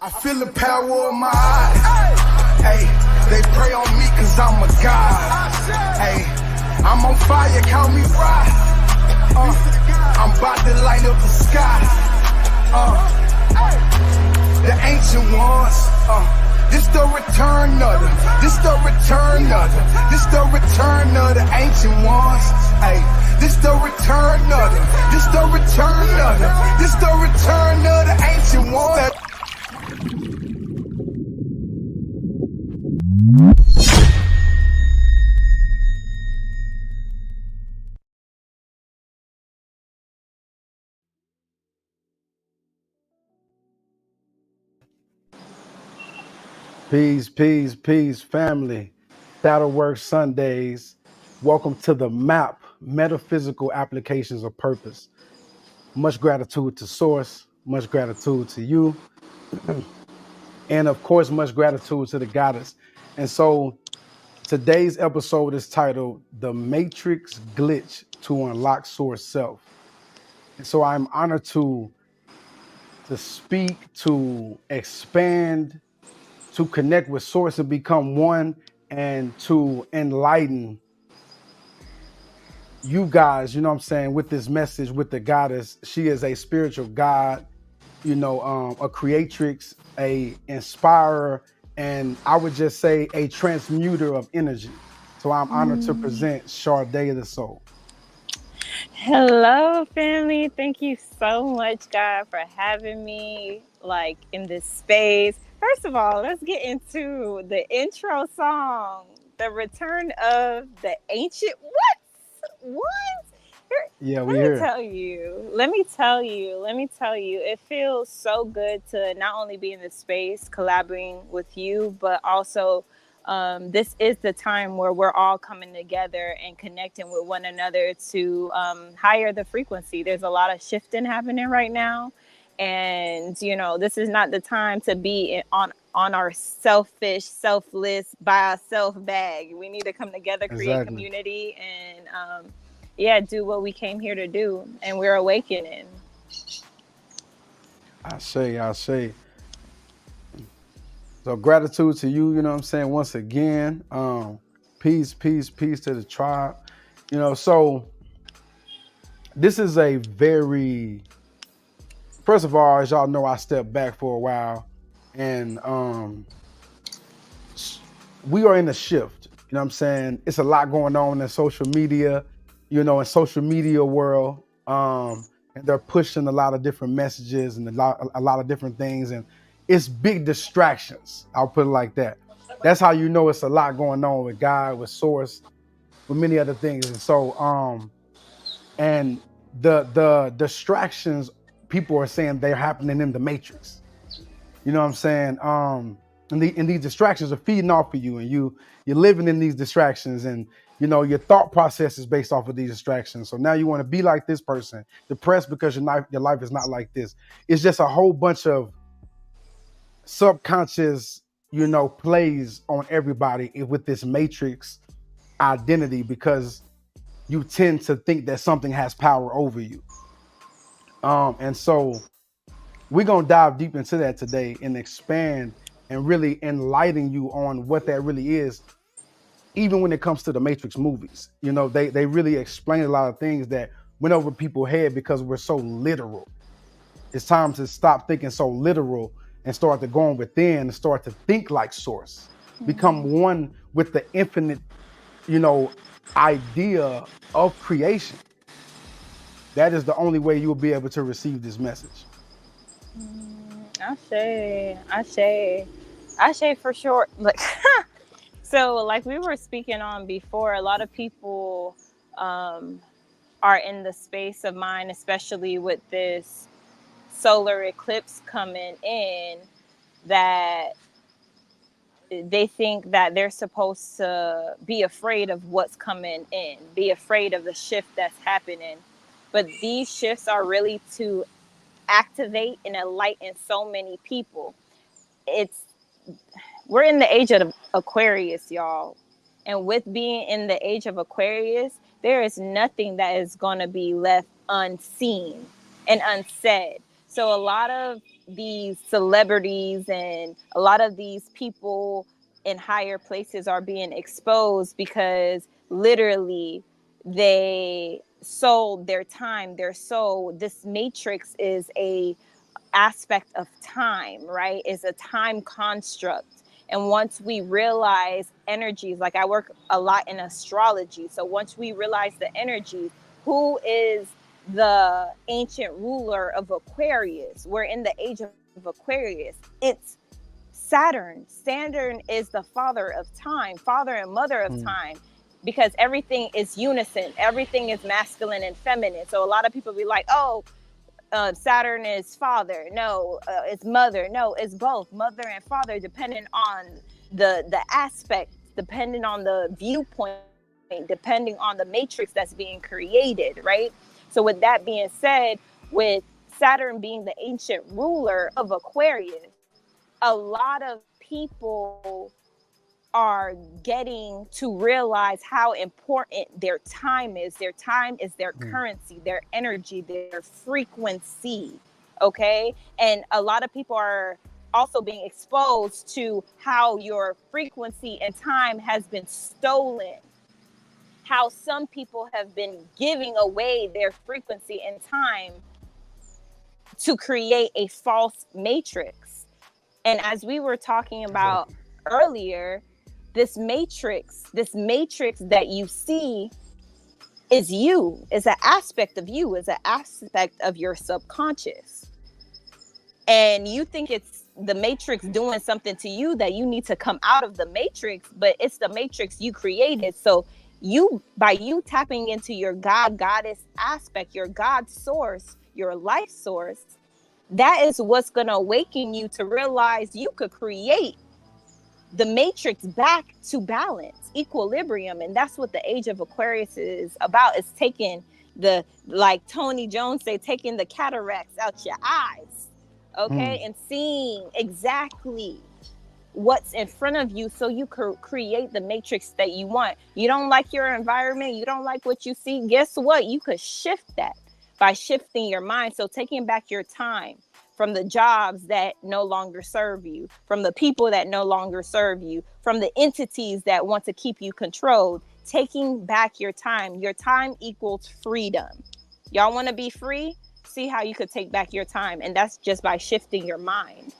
I feel the power of my eyes. Hey, they pray on me cause I'm a god. Hey, I'm on fire, call me rock. I'm about to light up the sky. The ancient ones. This the return of them. This the return of them. This the return of the ancient ones. Hey, this the return of them. This the return of them. This the return of the ancient ones. Peace, family. That'll work Sundays. Welcome to the MAP, Metaphysical Applications of Purpose. Much gratitude to Source, much gratitude to you, and of course, much gratitude to the Goddess. And so today's episode is titled The Matrix Glitch to Unlock Source Self. And so I'm honored to speak, to expand, to connect with Source and become one, and to enlighten you guys, you know what I'm saying, with this message, with the Goddess. She is a spiritual God, a creatrix, a inspirer, and I would just say a transmuter of energy. So I'm honored to present Sade the Soul. Hello, family. Thank you so much, God, for having me in this space. First of all, let's get into the intro song, The Return of the Ancient. What? Yeah, Let me tell you, it feels so good to not only be in this space collaborating with you, but also this is the time where we're all coming together and connecting with one another to higher the frequency. There's a lot of shifting happening right now. And, this is not the time to be on our selfish, selfless, by ourselves bag. We need to come together, create community, and do what we came here to do. And we're awakening. I say. So gratitude to you, you know what I'm saying, once again. Peace to the tribe. So this is a very, first of all, as y'all know, I stepped back for a while, and we are in a shift. You know what I'm saying? It's a lot going on in social media, in social media world. And they're pushing a lot of different messages and a lot of different things. And it's big distractions. I'll put it like that. That's how you know it's a lot going on with God, with Source, with many other things. And so, and the distractions, people are saying they're happening in the Matrix. You know what I'm saying? And these distractions are feeding off of you, and you're living in these distractions, and your thought process is based off of these distractions. So now you want to be like this person, depressed because your life is not like this. It's just a whole bunch of subconscious, plays on everybody with this Matrix identity, because you tend to think that something has power over you. And so we're going to dive deep into that today and expand and really enlighten you on what that really is. Even when it comes to the Matrix movies, they really explain a lot of things that went over people's head because we're so literal. It's time to stop thinking so literal and start to go within and start to think like Source. Become one with the infinite, idea of creation. That is the only way you will be able to receive this message. Ashe for sure. So like we were speaking on before, a lot of people are in the space of mind, especially with this solar eclipse coming in, that they think that they're supposed to be afraid of what's coming in, be afraid of the shift that's happening. But these shifts are really to activate and enlighten so many people. We're in the age of Aquarius, y'all. And with being in the age of Aquarius, there is nothing that is going to be left unseen and unsaid. So a lot of these celebrities and a lot of these people in higher places are being exposed because literally they sold their time, their soul. This matrix is a aspect of time, right? Is a time construct. And once we realize energies, like I work a lot in astrology. So once we realize the energies, who is the ancient ruler of Aquarius? We're in the age of Aquarius. It's Saturn. Saturn is the father of time, father and mother of time, because everything is unison. Everything is masculine and feminine. So a lot of people be like, oh, Saturn is father. No, it's mother. No, it's both mother and father, depending on the aspect, depending on the viewpoint, depending on the matrix that's being created, right? So with that being said, with Saturn being the ancient ruler of Aquarius, a lot of people are getting to realize how important their time is. Their time is their currency, their energy, their frequency. Okay. And a lot of people are also being exposed to how your frequency and time has been stolen, how some people have been giving away their frequency and time to create a false matrix. And as we were talking about earlier, this matrix that you see is you, is an aspect of you, is an aspect of your subconscious. And you think it's the matrix doing something to you that you need to come out of the matrix, but it's the matrix you created. So you, by you tapping into your God, goddess aspect, your God source, your life source, that is what's going to awaken you to realize you could create the matrix back to balance, equilibrium. And that's what the age of Aquarius is about. It's taking the, like Tony Jones say, taking the cataracts out your eyes, okay, and seeing exactly what's in front of you so you could create the matrix that you want. You don't like your environment, you don't like what you see, guess what? You could shift that by shifting your mind. So taking back your time from the jobs that no longer serve you, from the people that no longer serve you, from the entities that want to keep you controlled, taking back your time. Your time equals freedom. Y'all want to be free? See how you could take back your time. And that's just by shifting your mind.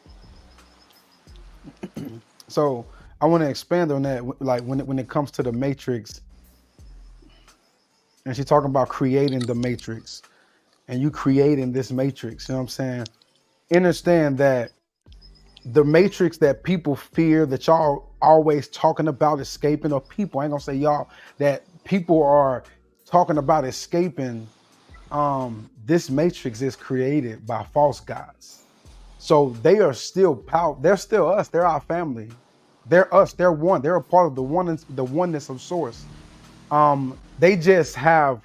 So I want to expand on that. Like when it comes to the matrix, and she's talking about creating the matrix, and you creating this matrix, you know what I'm saying? Understand that the matrix that people fear, that y'all always talking about escaping, or people, I ain't gonna say y'all, that people are talking about escaping, this matrix is created by false gods. So they are still power, they're still us, they're our family. They're us, they're one, they're a part of the oneness of source. They just have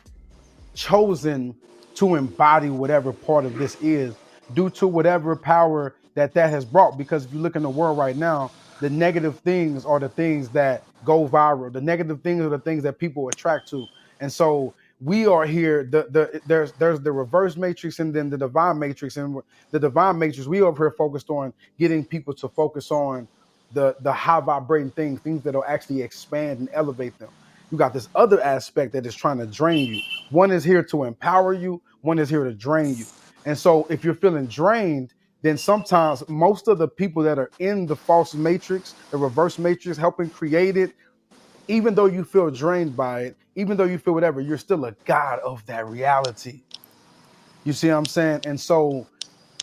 chosen to embody whatever part of this is, due to whatever power that has brought. Because if you look in the world right now, the negative things are the things that go viral. The negative things are the things that people attract to. And so we are here. There's the reverse matrix and then the divine matrix. And the divine matrix, we over here focused on getting people to focus on the high vibrating things that will actually expand and elevate them. You got this other aspect that is trying to drain you. One is here to empower you. One is here to drain you. And so if you're feeling drained, then sometimes most of the people that are in the false matrix, the reverse matrix, helping create it, even though you feel drained by it, even though you feel whatever, you're still a god of that reality. You see what I'm saying? And so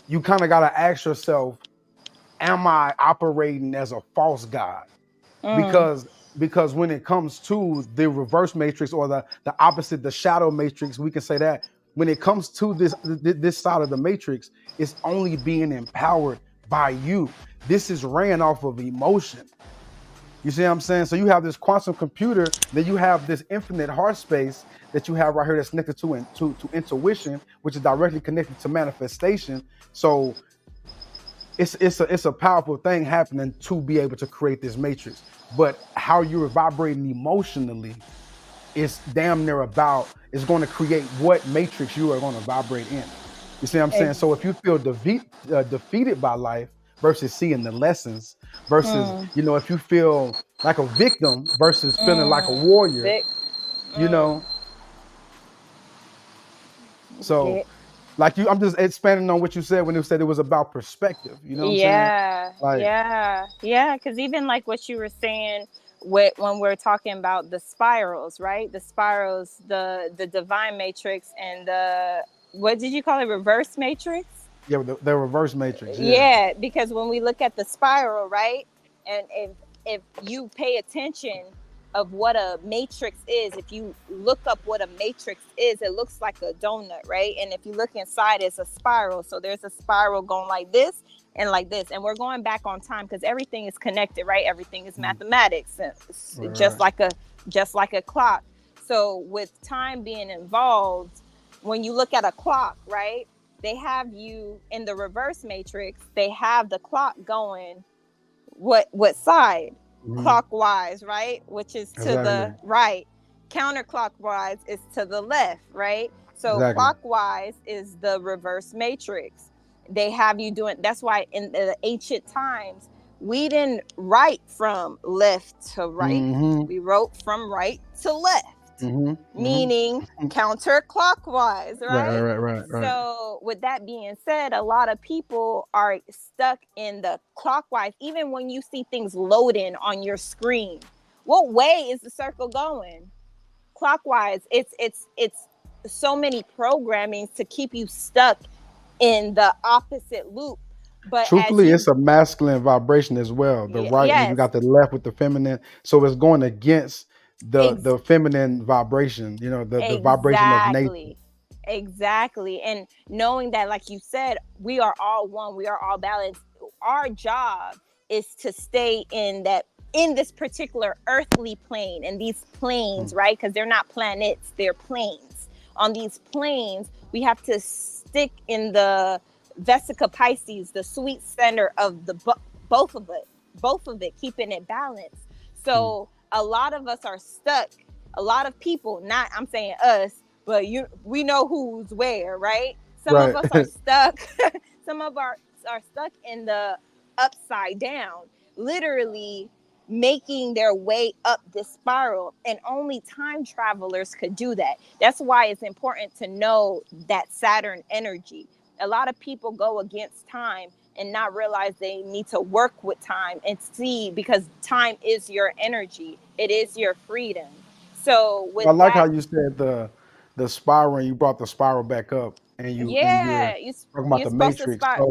you kind of got to ask yourself, am I operating as a false god? Because when it comes to the reverse matrix, or the opposite, the shadow matrix, we can say that when it comes to this side of the matrix, it's only being empowered by you. This is ran off of emotion. You see what I'm saying? So you have this quantum computer, then you have this infinite heart space that you have right here that's connected to intuition, which is directly connected to manifestation. So it's a powerful thing happening to be able to create this matrix. But how you're vibrating emotionally is damn near about, is going to create what matrix you are going to vibrate in. You see what I'm saying? So if you feel defeated by life versus seeing the lessons, versus, if you feel like a victim versus feeling like a warrior, Vic, you know, so get, like I'm just expanding on what you said when you said it was about perspective. You know what I'm saying? yeah, Like, yeah. Because even like what you were saying with when we're talking about the spirals, right? The spirals, the divine matrix, and the what did you call it? Reverse matrix. yeah, the reverse matrix. Yeah. Yeah, because when we look at the spiral, right, and if you pay attention of what a matrix is, if you look up what a matrix is, it looks like a donut, right? And if you look inside, it's a spiral. So there's a spiral going like this and like this, and we're going back on time because everything is connected, right? Everything is mathematics, just Right. like a clock. So with time being involved, when you look at a clock, right? They have you in the reverse matrix. They have the clock going what side? Mhm. Clockwise, right? Which is to Exactly. the right. Counterclockwise is to the left, right? So Exactly. clockwise is the reverse matrix. They have you doing, that's why in the ancient times we didn't write from left to right. Mm-hmm. We wrote from right to left, Mm-hmm. meaning Mm-hmm. counterclockwise, Right, right, right? right, right, right. So, with that being said, a lot of people are stuck in the clockwise. Even when you see things loading on your screen, what way is the circle going? Clockwise. It's so many programmings to keep you stuck in the opposite loop. But as Truthfully, you, it's a masculine vibration as well. The right, and then you yes, got the left with the feminine. So it's going against ex- the feminine vibration, the vibration of nature. exactly. Exactly. And knowing that, like you said, we are all one, we are all balanced. Our job is to stay in this particular earthly plane and these planes, Mm. right? Because they're not planets, they're planes. On these planes, we have to stick in the Vesica Pisces, the sweet center of the both of it, keeping it balanced. Mm. So a lot of us are stuck. A lot of people, not I'm saying us, but we know who's where, right? Some of Right. us are stuck. Some of our are stuck in the upside down, literally making their way up this spiral, and only time travelers could do that. That's why it's important to know that Saturn energy. A lot of people go against time and not realize they need to work with time and see, because time is your energy, it is your freedom. So I with like how that, you said the spiral, and you brought the spiral back up, and you're yeah, talking about you're the supposed to matrix. spot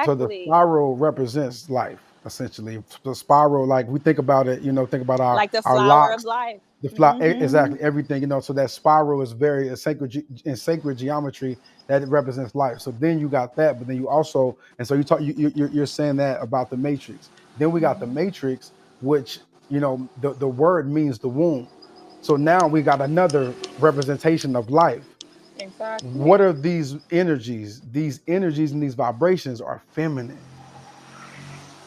So the exactly spiral represents life, essentially. The spiral, like we think about it, think about like the our flower of locks, life. the fly, Hmm. exactly everything. So that spiral is very in sacred geometry that it represents life. So then you got that, but then you also, and so you talk, you're saying that about the matrix. Then we got the matrix, which the word means the womb. So now we got another representation of life. Exactly. What are these energies? These energies and these vibrations are feminine.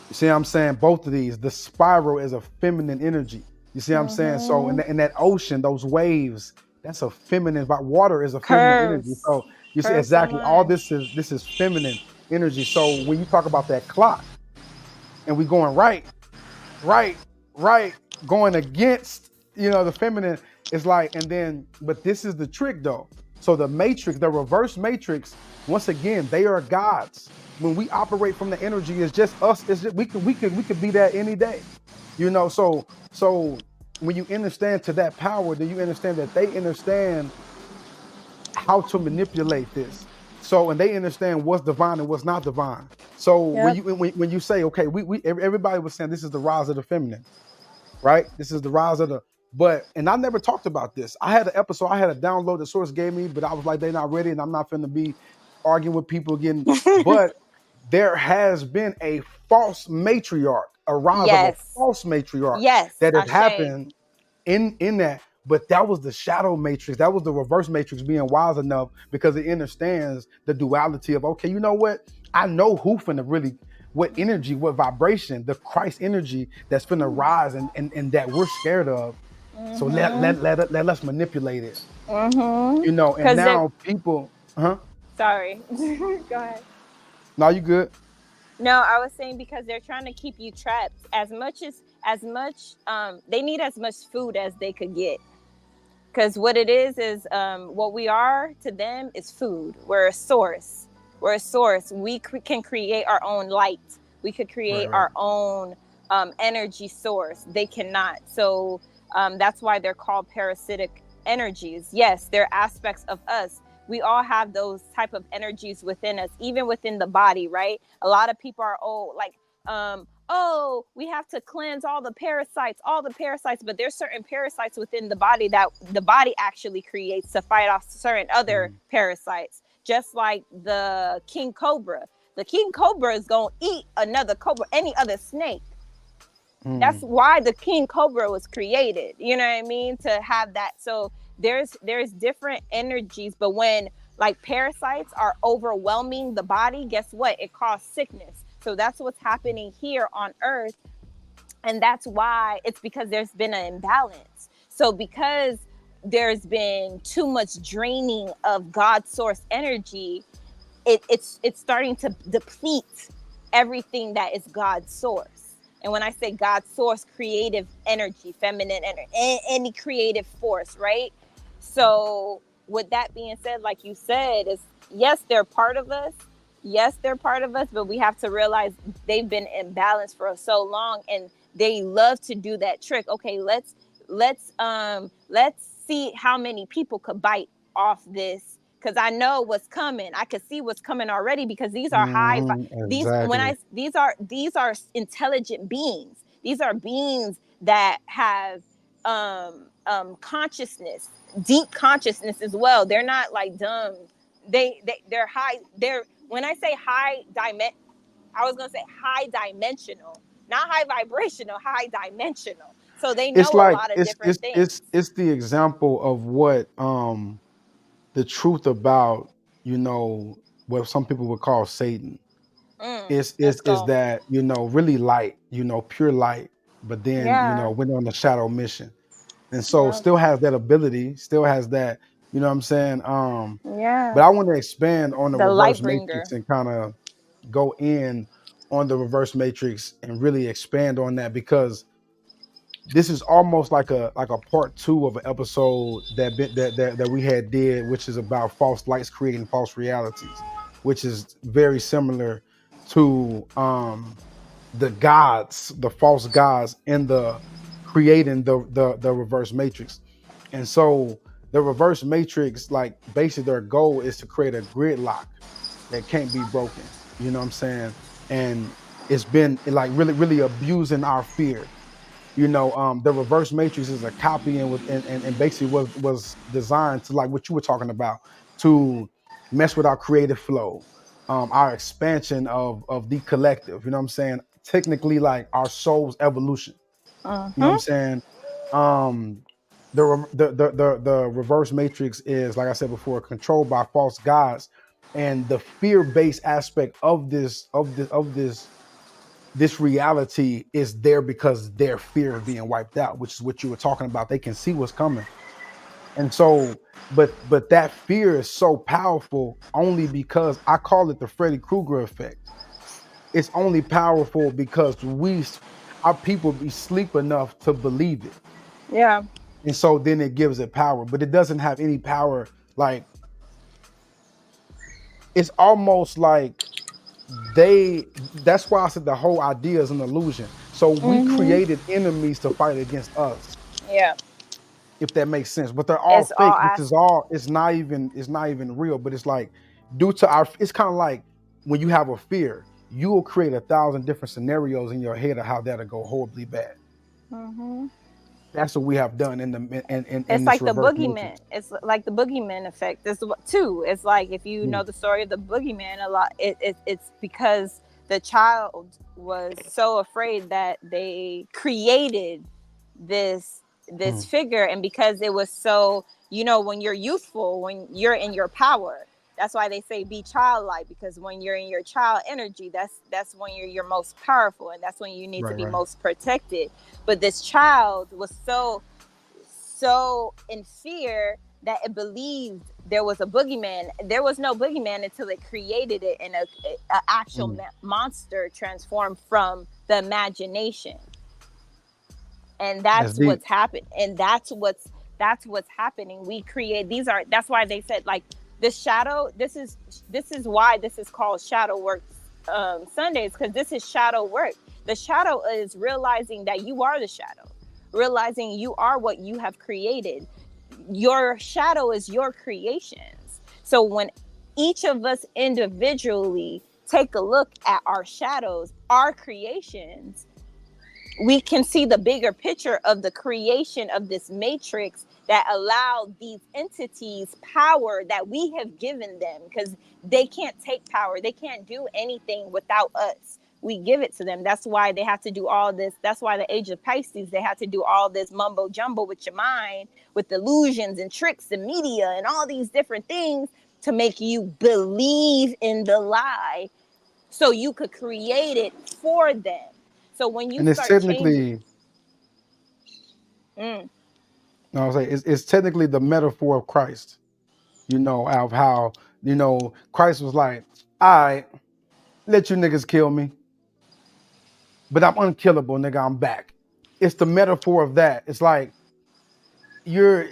You see what I'm saying? Both of these, the spiral is a feminine energy. You see what I'm saying? So Hmm. in that ocean, those waves, that's a feminine. Water is a feminine energy. Curves, So you see curves and exactly all lines. this is feminine energy. So when you talk about that clock and we going right, right, right, going against, the feminine, is like, and then, but this is the trick though. So the matrix, the reverse matrix, once again, they are gods. When we operate from the energy, it's just us. It's just, we could be that any day. So when you understand to that power, then you understand that they understand how to manipulate this. So, and they understand what's divine and what's not divine. So when Yep. you say, okay, everybody was saying this is the rise of the feminine, right? This is the rise of the, and I never talked about this. I had an episode, I had a download the source gave me, but I was like, they're not ready, and I'm not finna be arguing with people again. But there has been a false matriarch, a rise of a Yes. false matriarch Yes. that has Ashe. happened in that. But that was the shadow matrix. That was the reverse matrix being wise enough because it understands the duality of, okay, you know what? I know who finna really, what energy, what vibration, the Christ energy that's finna rise and that we're scared of. So Mm-hmm. let's manipulate it. Mm-hmm. And Because now people, huh? Sorry. Go ahead. No, you good. No, I was saying because they're trying to keep you trapped as much they need as much food as they could get. Because what it is what we are to them is food. We're a source. We're a source. We can create our own light. We could Right, create right. our own energy source. They cannot. So that's why they're called parasitic energies. Yes, they're aspects of us. We all have those type of energies within us, even within the body, right? A lot of people are oh, we have to cleanse all the parasites, but there's certain parasites within the body that the body actually creates to fight off certain other Mm, parasites. Just like the king cobra. The king cobra is going to eat another cobra, any other snake. That's mm. why the king cobra was created. You know what I mean? To have that. So there's different energies, but when like parasites are overwhelming the body, guess what? It causes sickness. So that's what's happening here on earth, and that's why it's because there's been an imbalance. So because there's been too much draining of God's source energy, it's starting to deplete everything that is God's source. And when I say God's source, creative energy, feminine energy, any creative force, right? So with that being said, like you said, is yes, they're part of us. Yes, they're part of us, but we have to realize they've been imbalanced for so long, and they love to do that trick. Okay, let's see how many people could bite off this, because I know what's coming. I could see what's coming already, because these are Exactly. these are intelligent beings. These are beings that have consciousness, deep consciousness as well. They're not like dumb. They're high. They're when I say I was gonna say high dimensional, not high vibrational, high dimensional. So they know It's a like lot of different things. it's the example of what the truth about, what some people would call Satan Let's is go. that, really light, pure light, but then, Yeah. went on the shadow mission. And so Yeah. still has that ability, still has that, you know what I'm saying? But Yeah. I want to expand on the The light reverse bringer. matrix and kind of go in on the reverse matrix and really expand on that, because this is almost like a part two of an episode that we had did, which is about false lights creating false realities, which is very similar to the false gods, and the creating the reverse matrix. And so the reverse matrix, like, basically their goal is to create a gridlock that can't be broken. You know what I'm saying? And it's been like really abusing our fear. The reverse matrix is a copy, and basically was designed to, like what you were talking about, to mess with our creative flow, our expansion of the collective. You know what I'm saying? Technically, like our soul's evolution. You know what I'm Mm-hmm. saying? Um, the reverse matrix is, like I said before, controlled by false gods, and the fear based aspect of this reality is there because their fear of being wiped out, which is what you were talking about. They can see what's coming. And so, but that fear is so powerful only because I call it the Freddy Krueger effect. It's only powerful because our people be sleep enough to believe it. Yeah. And so then it gives it power, but it doesn't have any power. Like, it's almost like that's why I said the whole idea is an illusion. So we Mm-hmm. created enemies to fight against us, Yeah. if that makes sense. But they're all It's all fake, which is all it's not even real. But it's like, it's kind of like when you have a fear, you will create 1,000 different scenarios in your head of how that'll go horribly bad. Mm-hmm. That's what we have done in It's this like the reverse boogeyman. matrix. It's like the boogeyman effect. This is what too. It's like if you know Mm, the story of the boogeyman a lot. It's because the child was so afraid that they created this mm, figure, and because it was so, when you're youthful, when you're in your power, that's why they say be childlike, because when you're in your child energy, that's when you're your most powerful, and that's when you need to right, be right. most protected. But this child was so in fear that it believed there was a boogeyman. There was no boogeyman until it created it, and a actual Mm. monster transformed from the imagination. And That's that's deep. what's happened, and that's what's happening. We create these are That's why they said, like, the shadow, this is why this is called shadow work Sundays, because this is shadow work. The shadow is realizing that you are the shadow, realizing you are what you have created. Your shadow is your creations. So when each of us individually take a look at our shadows, our creations, we can see the bigger picture of the creation of this matrix that allowed these entities power that we have given them, because they can't take power, they can't do anything without us. We give it to them. That's why they have to do all this. That's why the age of Pisces, they have to do all this mumbo jumbo with your mind, with illusions and tricks and media and all these different things, to make you believe in the lie so you could create it for them. So when you And it's start changing, technically, mm, no, I'm saying it's technically the metaphor of Christ. Of how Christ was like, all right, let you niggas kill me, but I'm unkillable, nigga. I'm back. It's the metaphor of that. It's like you're.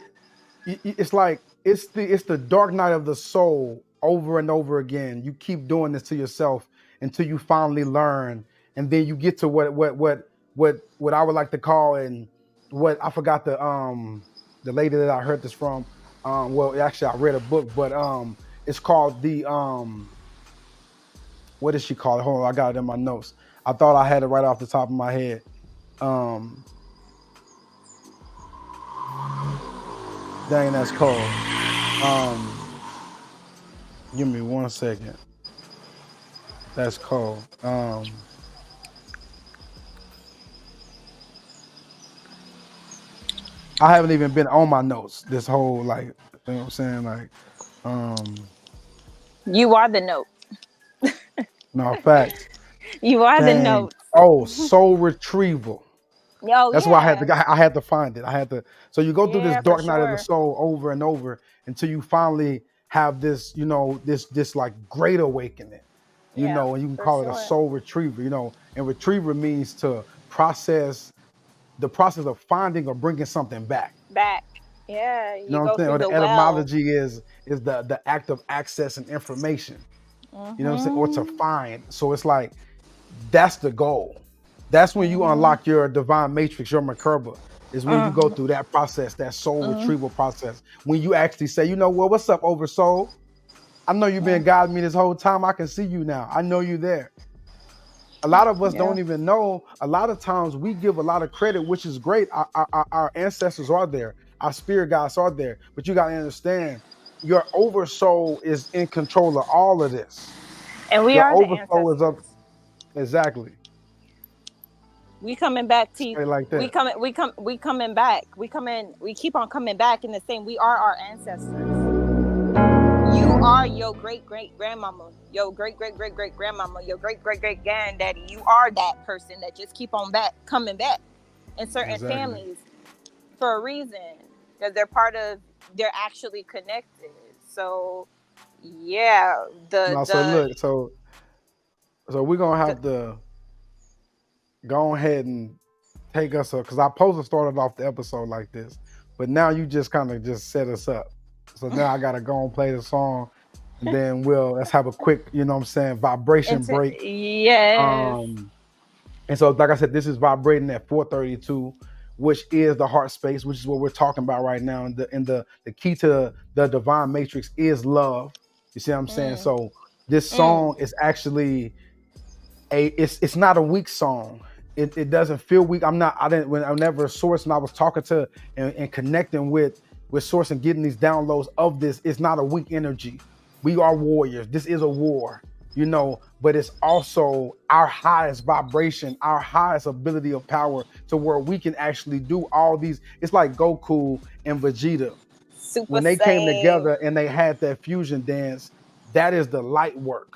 It's like it's the dark night of the soul over and over again. You keep doing this to yourself until you finally learn, and then you get to what I would like to call, and what I forgot the lady that I heard this from. Well, actually, I read a book, but it's called the what did she call it? Hold on, I got it in my notes. I thought I had it right off the top of my head. Um, Dang, that's cold. Give me 1 second. That's cold. I haven't even been on my notes this whole, like, you know what I'm saying? Like, you are the note. no, facts. You are the Dang. note. Oh, soul retrieval. Oh That's why yeah, I had to find it. I had to. So you go through this yeah, for dark night of the sure. soul over and over until you finally have this, this like great awakening, Yeah, and you can for call it a sure. soul retriever, and retriever means to process, the process of finding or bringing something back. Back. Yeah, You know you what I'm go saying? through Or the the well. etymology is the act of access and information. You know what I'm saying? Or to Hmm. find. So it's like that's the goal. That's when you Hmm. unlock your divine matrix, your Merkaba, is when you go Hmm. through that process, that soul Hmm. retrieval process. When you actually say, well, what's up, oversoul? I know you've been guiding me this whole time. I can see you now. I know you there. A lot of us Yeah. don't even know. A lot of times we give a lot of credit, which is great. Our ancestors are there. Our spirit guides are there. But you got to understand, your oversoul is in control of all of this. And we Your are the overflow is up. ancestors. Exactly. We coming back to you. Straight like We that. coming. We coming back. We coming. We keep on coming back in the same. We are our ancestors. You are your great great grandmama, your great great great great grandmama, your great great great granddaddy. You are that person that just keep on back coming back in certain Exactly. families for a reason, because they're part of. They're actually connected. So yeah, No, so look, so we're gonna the have to go ahead and take us up, because I supposed to started off the episode like this, but now you just kind of just set us up. So now I gotta go and play the song, and then let's have a quick, what I'm saying, vibration break. yes, Um, and so, like I said, this is vibrating at 432, which is the heart space, which is what we're talking about right now. And the key to the divine matrix is love. You see what I'm saying? mm, So this mm, song is actually it's not a weak song. It doesn't feel weak. I'm never source, and I was talking to and connecting with source and getting these downloads of this. It's not a weak energy. We are warriors. This is a war, but it's also our highest vibration, our highest ability of power, to where we can actually do all these. It's like Goku and Vegeta super when they came saiyan. together and they had that fusion dance. That is the light work.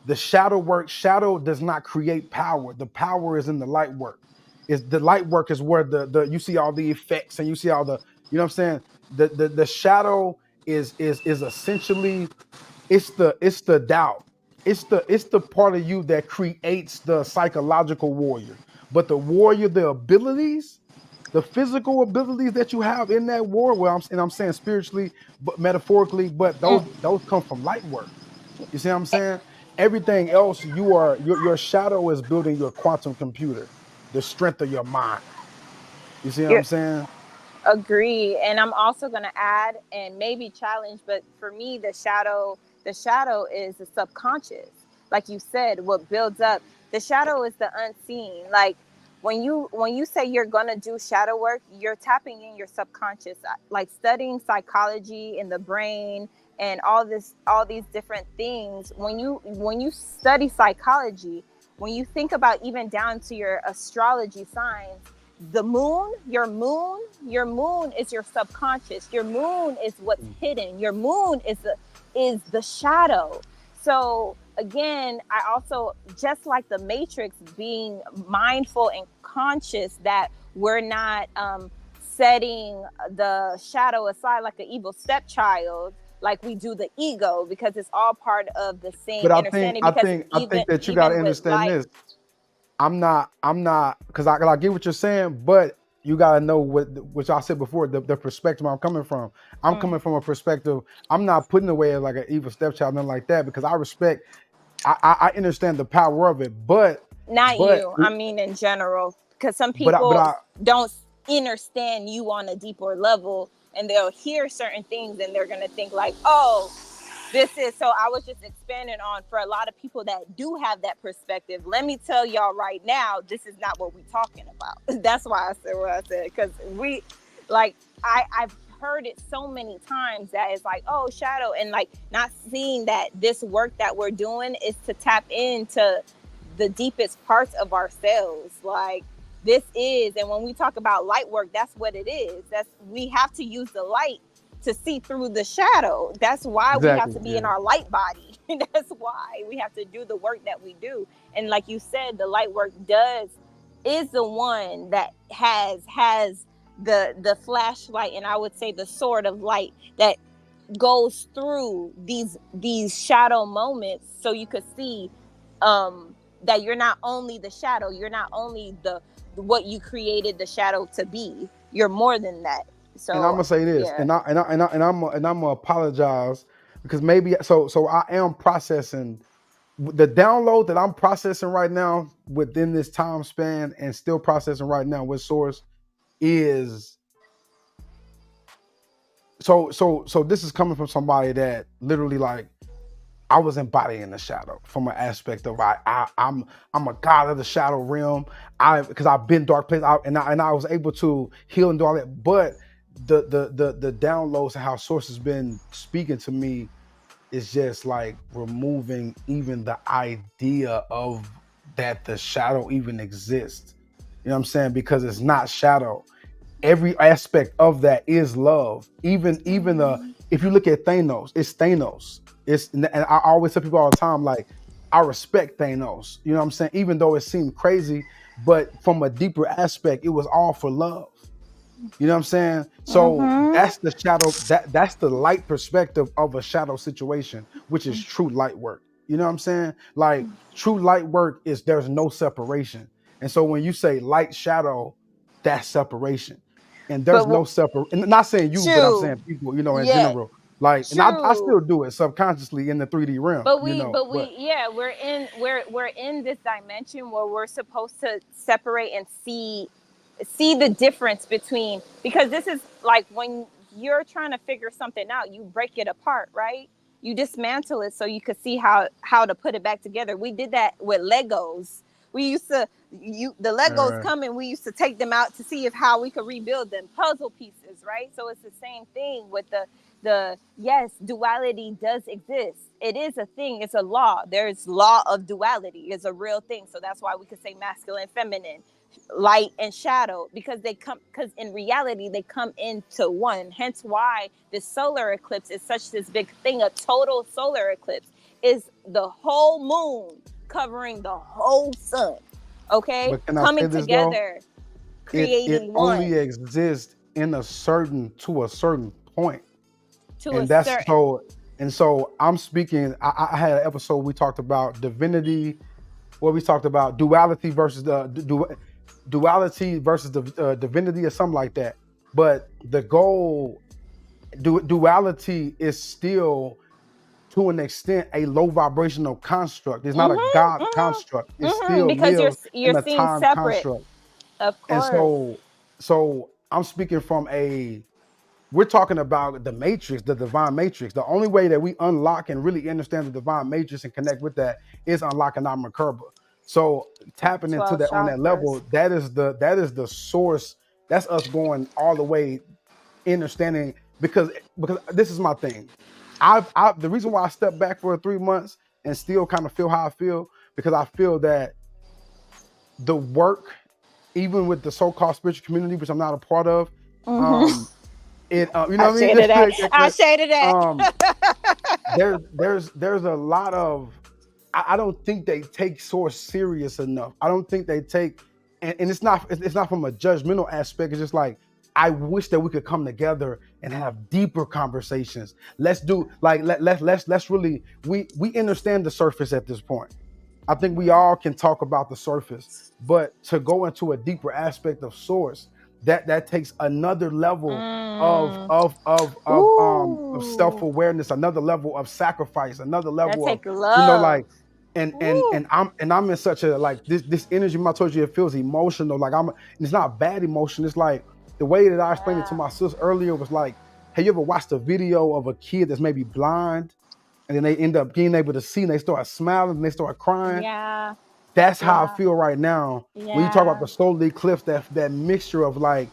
The shadow work. Shadow does not create power. The power is in the light work. Is the light work is where the you see all the effects, and you see all the, you know what I'm saying? The shadow is essentially it's the doubt. It's the part of you that creates the psychological warrior. But the warrior, the abilities, the physical abilities that you have in that war, well, I'm saying spiritually, but metaphorically, but those come from light work. You see what I'm saying? Everything else, your shadow is building your quantum computer, the strength of your mind. You see what You're I'm saying? agree, and I'm also going to add and maybe challenge, but for me the shadow is the subconscious. Like you said, what builds up the shadow is the unseen. Like when you say you're going to do shadow work, you're tapping in your subconscious. Like studying psychology in the brain and all these different things, when you study psychology, when you think about even down to your astrology signs, the moon, your moon is your subconscious. Your moon is what's Mm. hidden. Your moon is the shadow. So again, I also, just like the Matrix, being mindful and conscious that we're not setting the shadow aside like an evil stepchild, like we do the ego, because it's all part of the But same I think understanding. I Because think I even think that you got to even with understand light. this. I'm not because I get what you're saying, but you gotta know which I said before, the perspective I'm coming from. I'm Mm. coming from a perspective, I'm not putting away as like an evil stepchild, nothing like that, because I respect, I understand the power of it, Not but you, I mean in general, because some but I, but people I don't understand you on a deeper level, and they'll hear certain things and they're going to think like, oh, this is. So I was just expanding on, for a lot of people that do have that perspective, let me tell y'all right now, this is not what we're talking about. That's why I said what I said, because we, like, I've heard it so many times that it's like, oh, shadow, and like not seeing that this work that we're doing is to tap into the deepest parts of ourselves. Like, this is, and when we talk about light work, that's what it is. That's, we have to use the light to see through the shadow. That's why we have exactly, to be in yeah. our light body. That's why we have to do the work that we do. And like you said, the light work is the one that has the flashlight, and I would say the sword of light that goes through these shadow moments, so you could see that you're not only the shadow, you're not only the what you created the shadow to be, you're more than that. And I'm So gonna say this, yeah. and I'm gonna apologize because maybe so I am processing the download that I'm processing right now within this time span and still processing right now with source is so this is coming from somebody that literally, like, I was embodying the shadow from an aspect of I'm a god of the shadow realm. Because I've been dark place, and I was able to heal and do all that. But the downloads and how source has been speaking to me is just like removing even the idea of that the shadow even exists. You know what I'm saying? Because it's not shadow. Every aspect of that is love. Even the if you look at Thanos, it's Thanos. And I always tell people all the time, like, I respect Thanos. You know what I'm saying? Even though it seemed crazy, but from a deeper aspect, it was all for love. You know what I'm saying? So Mm-hmm. that's the shadow, that's the light perspective of a shadow situation, which is true light work. You know what I'm saying? Like, true light work is there's no separation. And so when you say light shadow, that's separation. And there's But no separate, and not saying you, but I'm true. saying people, in Yeah. general. Like, and I True. still do it subconsciously in the 3D realm, but Yeah, we're in this dimension where we're supposed to separate and see the difference between, because this is like when you're trying to figure something out, you break it apart, right? You dismantle it so you could see how to put it back together. We did that with Legos. We used to, the Legos uh, come and we used to take them out to see if how we could rebuild them, puzzle pieces, right? So it's the same thing with the yes, duality does exist. It is a thing. It's a law. There's law of duality. It's a real thing. So that's why we could say masculine, feminine, light and shadow, because they come, because in reality they come into one. Hence why this solar eclipse is such this big thing. A total solar eclipse is the whole moon covering the whole sun. Okay, but can I say coming this though? together, It creating one. only exists in a certain point. To a And that's certain. so, and so I'm speaking, I had an episode we talked about divinity, where we talked about duality versus the duality versus the divinity or something like that. But the goal, duality is still to an extent a low vibrational construct. It's not a God construct. It still Because lives you're in a seeing time separate, construct. of And course. so I'm speaking from we're talking about the matrix, the divine matrix. The only way that we unlock and really understand the divine matrix and connect with that is unlocking our Merkaba. So tapping into 12 that on that chakras. level, that is the source. That's us going all the way, understanding, because this is my thing. I the reason why I stepped back for 3 months and still kind of feel how I feel, because I feel that the work, even with the so-called spiritual community, which I'm not a part of, it you know I what I mean? shaded that. I shaded that. um there's a lot of, I don't think they take source serious enough. I don't think they take, and it's not from a judgmental aspect. It's just like, I wish that we could come together and have deeper conversations. Let's do like let's really, we understand the surface at this point. I think we all can talk about the surface, but to go into a deeper aspect of source, that takes another level of Ooh. self-awareness, another level of sacrifice, another That level of, take love. like, and Ooh. I'm in such a, like, this energy. I told you, it feels emotional. Like, it's not bad emotion. It's like the way that I explained it to Yeah. my sis earlier was like, have you ever watched a video of a kid that's maybe blind, and then they end up being able to see, and they start smiling and they start crying? Yeah. That's how I Yeah. feel right now when you talk about Yeah. the solar eclipse. That mixture of like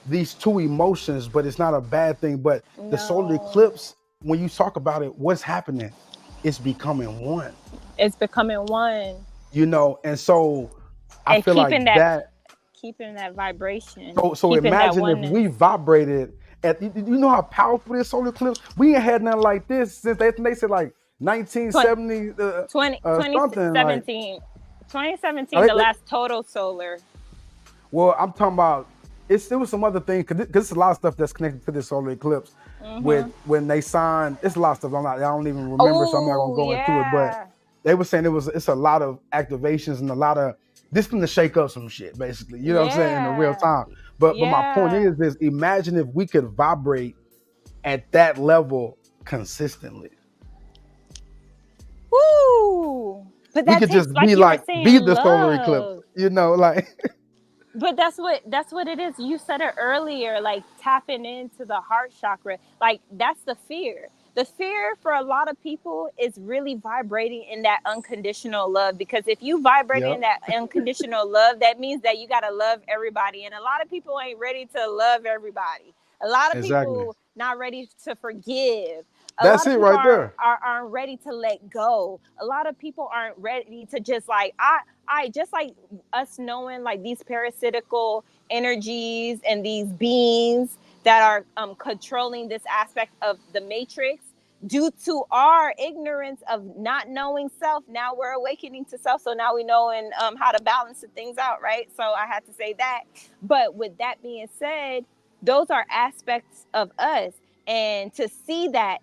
these two emotions, but it's not a bad thing. But the solar No. eclipse, when you talk about it, what's happening? It's becoming one, It's becoming one. and so I And feel like that. keeping that vibration, So keeping that imagine if oneness. we vibrated at, you know how powerful this solar eclipse. We ain't had nothing like this since they said like 1970 something like. 2017. 2017, the last total solar. Well, I'm talking about, there was some other things, because there's a lot of stuff that's connected to this solar eclipse. With when they signed, it's a lot of stuff I don't even remember, so I'm not gonna Oh, go into it. But yeah. they were saying it's a lot of activations and a lot of this going to shake up some shit, basically. You know what I'm saying, in a real Yeah. time. But my point Yeah. is imagine if we could vibrate at that level consistently. Woo! But We that could takes, just like be you were like, saying, be the solar eclipse, love. like. But that's what it is. You said it earlier, like tapping into the heart chakra. Like, that's the fear. The fear for a lot of people is really vibrating in that unconditional love. Because if you vibrate Yep. in that unconditional love, that means that you gotta love everybody. And a lot of people ain't ready to love everybody. A lot of Exactly. people not ready to forgive. A That's lot of it people right there. aren't ready to let go. A lot of people aren't ready to just like, I just like us knowing like these parasitical energies and these beings that are controlling this aspect of the matrix due to our ignorance of not knowing self. Now we're awakening to self, so now we know how to balance the things out, right? So I had to say that. But with that being said, those are aspects of us, and to see that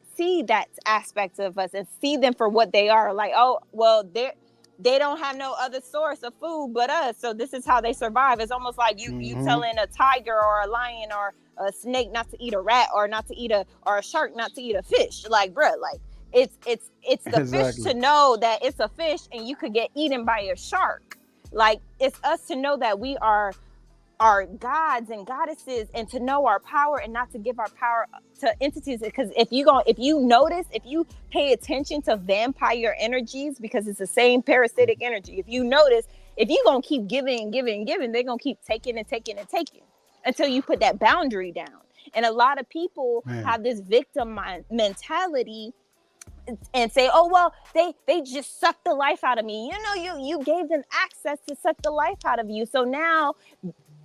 aspects of us and see them for what they are, like, oh well, they don't have no other source of food but us, so this is how they survive. It's almost like you telling a tiger or a lion or a snake not to eat a rat, or not to eat or a shark not to eat a fish. Like, bruh, like it's the fish Exactly. to know that it's a fish and you could get eaten by a shark. Like, it's us to know that we are gods and goddesses, and to know our power and not to give our power to entities. Because if you pay attention to vampire energies, because it's the same parasitic energy, if you notice, if you gonna keep giving and giving and giving, they're gonna keep taking and taking and taking until you put that boundary down. And a lot of people Man. have this victim mentality and say, oh well, they just sucked the life out of me. You gave them access to suck the life out of you. So now,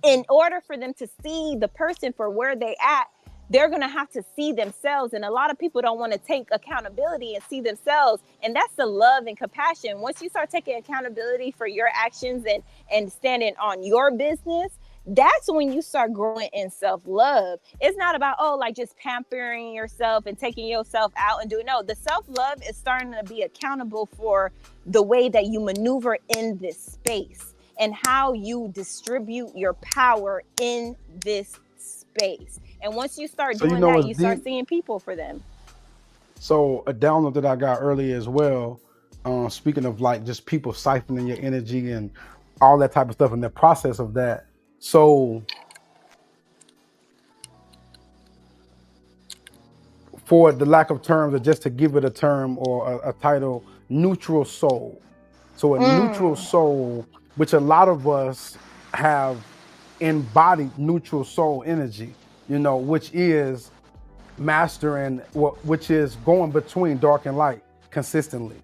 in order for them to see the person for where they at, they're going to have to see themselves. And a lot of people don't want to take accountability and see themselves. And that's the love and compassion. Once you start taking accountability for your actions and standing on your business, that's when you start growing in self-love. It's not about, oh, like just pampering yourself and taking yourself out and doing, no, the self-love is starting to be accountable for the way that you maneuver in this space and how you distribute your power in this space. And once you start So you doing know that, what's you start deep? seeing people for them. So a download that I got earlier as well. Speaking of like just people siphoning your energy and all that type of stuff, and the process of that. So for the lack of terms, or just to give it a term or a title, neutral soul. So a neutral Mm. soul, which a lot of us have embodied neutral soul energy, which is mastering which is going between dark and light consistently.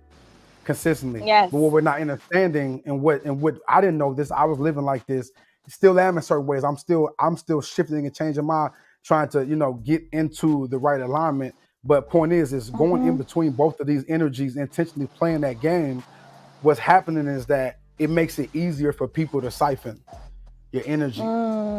But what Yes. we're not understanding, and what I didn't know this, I was living like this, still am in certain ways. I'm still shifting and changing my, trying to get into the right alignment. But point is going in Mm-hmm. between both of these energies, intentionally playing that game. What's happening is that it makes it easier for people to siphon your energy.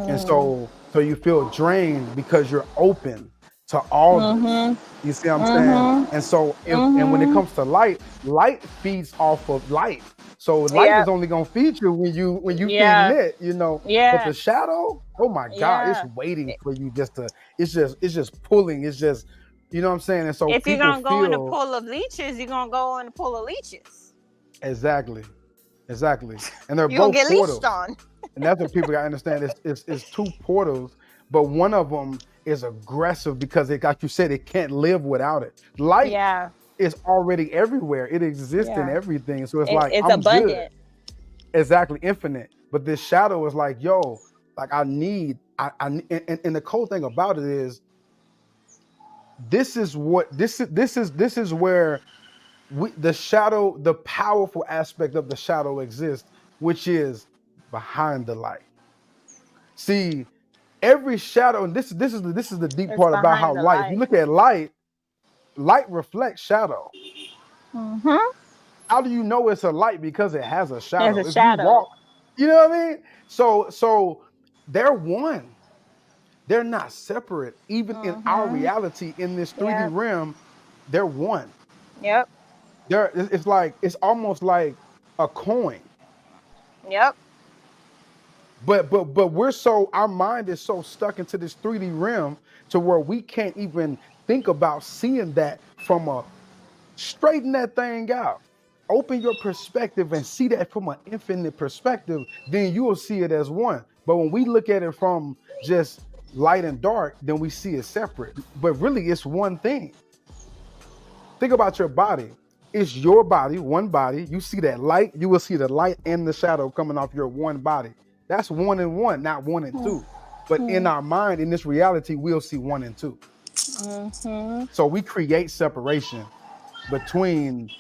And Mm. so you feel drained because you're open to all this. Mm-hmm. You see what I'm saying? Mm-hmm. And so and when it Mm-hmm. comes to light, light feeds off of light. So light is Yep. only gonna feed you when you feeding Yeah. it. But Yeah. the shadow, oh my God, it's Yeah. waiting for you just to, it's just pulling. It's just, what I'm saying? And so If you're people gonna go in a feel pool of leeches, you're gonna go in a pool of leeches. exactly, exactly. And they're You're gonna both get leeched portals. on. And that's what people got to understand. It's two portals, but one of them is aggressive because it, like you said, it can't live without it. Light Yeah. is already everywhere. It exists in Yeah. everything. So it's like, It's I'm good. abundant. Exactly. Infinite. But this shadow is like, yo, like I need, and the cool thing about it is this is where the shadow, the powerful aspect of the shadow exists, which is behind the light. See, every shadow, and this is the deep It's part about how behind the light. If you light. look at light, light reflects shadow. Mm-hmm. How do you know it's a light? Because it has a There's a shadow. If you shadow. walk, you know what I mean? So they're one. They're not separate. Even in our Mm-hmm. reality in this 3D Yep. realm, they're one. Yep. It's almost like a coin. Yep. But our mind is so stuck into this 3D realm to where we can't even think about seeing that from a, straighten that thing out. Open your perspective and see that from an infinite perspective, then you will see it as one. But when we look at it from just light and dark, then we see it separate. But really it's one thing. Think about your body. It's your body, one body. You see that light, you will see the light and the shadow coming off your one body. That's one and one, not one and two. But in our mind, in this reality, we'll see one and two. Mm-hmm. So we create separation between,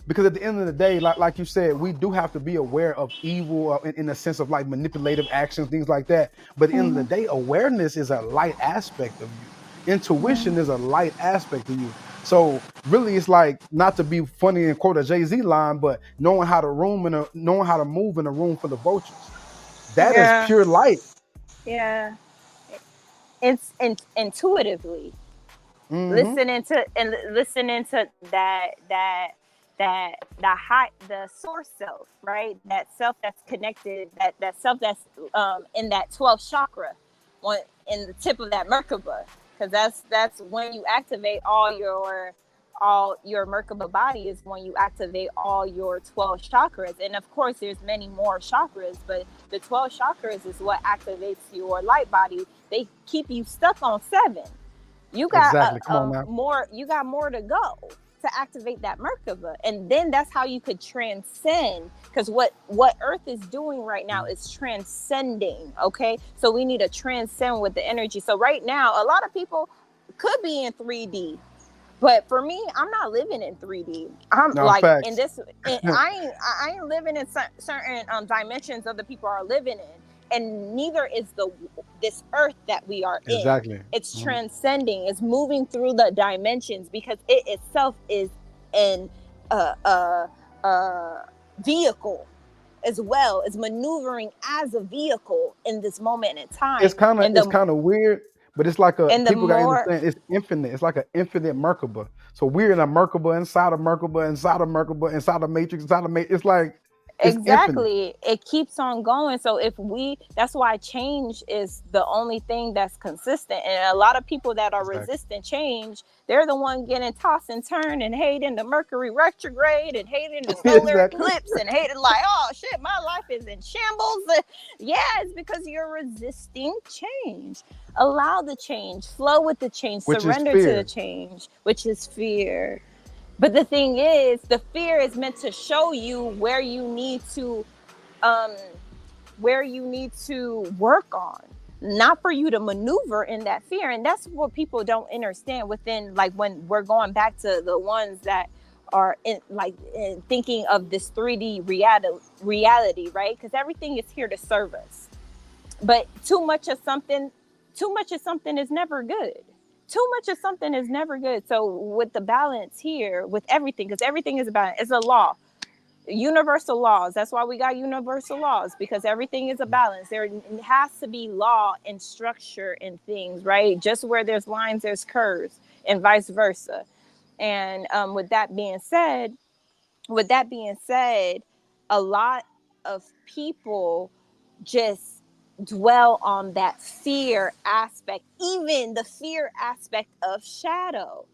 because at the end of the day, like you said, we do have to be aware of evil in the sense of like manipulative actions, things like that. But at the end of the day, awareness is a light aspect of you. Intuition is a light aspect of you. So really, it's like, not to be funny and quote a Jay-Z line, but knowing how to move in a room full of vultures. That is Yeah. pure light. Yeah. It's intuitively Hmm. listening to the source self, right? That self that's connected, that self that's in that 12th chakra, on in the tip of that Merkaba, because that's when you activate all your Merkaba body, is when you activate all your 12 chakras. And of course there's many more chakras, but the 12 chakras is what activates your light body. They keep you stuck on 7. You got Exactly. Come on now. more to go to activate that Merkaba, and then that's how you could transcend, because what Earth is doing right now is transcending. Okay, so we need to transcend with the energy. So right now a lot of people could be in 3D, but for me, I'm not living in 3D. I'm No, like in facts. this. I ain't living in certain dimensions other people are living in, and neither is this earth that we are in. Exactly. It's Mhm. transcending. It's moving through the dimensions, because it itself is an uh, uh, uh, vehicle. as well, is maneuvering as a vehicle in this moment in It's time. kind of And it's the kind of weird, but it's like a and the people got to more understand it's infinite. It's like an infinite Merkaba. So we're in a Merkaba inside of Merkaba inside of Merkaba inside of Matrix inside of Matrix. It's like it's infinite. exactly, it keeps on going. So if we, that's why change is the only thing that's consistent. And a lot of people that are Exactly. resistant change, they're the one getting tossed and turned and hating the Mercury retrograde and hating the solar Exactly. eclipse and hating like, oh shit, my life is in shambles. Yeah, it's because you're resisting change. Allow the change, flow with the change, Which is surrender to the fear. change, which is fear. But the thing is, the fear is meant to show you um, where you need to work on, not for you to maneuver in that fear. And that's what people don't understand within, like, when we're going back to the ones that are in thinking of this 3D reality, right? Because everything is here to serve us. But too much of something is never good. Too much of something is never good. So with the balance here, with everything, because everything is about, it's a law, universal laws. That's why we got universal laws, because everything is a balance. There has to be law and structure in things, right? Just where there's lines, there's curves, and vice versa. And with that being said, a lot of people just dwell on that fear aspect, even the fear aspect of shadow.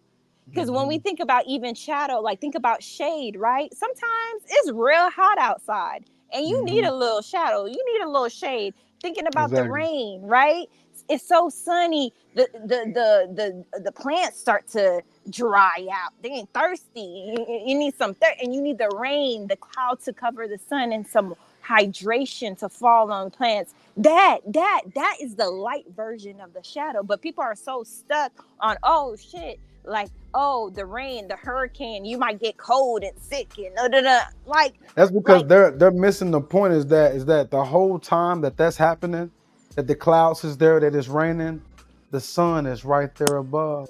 Because when we Mhm. think about even shadow, like think about shade, right? Sometimes it's real hot outside and you need Mhm. a little shadow, you need a little shade. Thinking about the Exactly. rain, right? It's so sunny, the plants start to dry out. They ain't thirsty. You need some and you need the rain, the cloud to cover the sun, and some hydration to fall on plants. That is the light version of the shadow. But people are so stuck on, oh shit, like, oh, the rain, the hurricane, you might get cold and sick and da, da, da. That's because Like they're missing the point. Is that the whole time that's happening, that the clouds is there, that it's raining, the sun is right there above.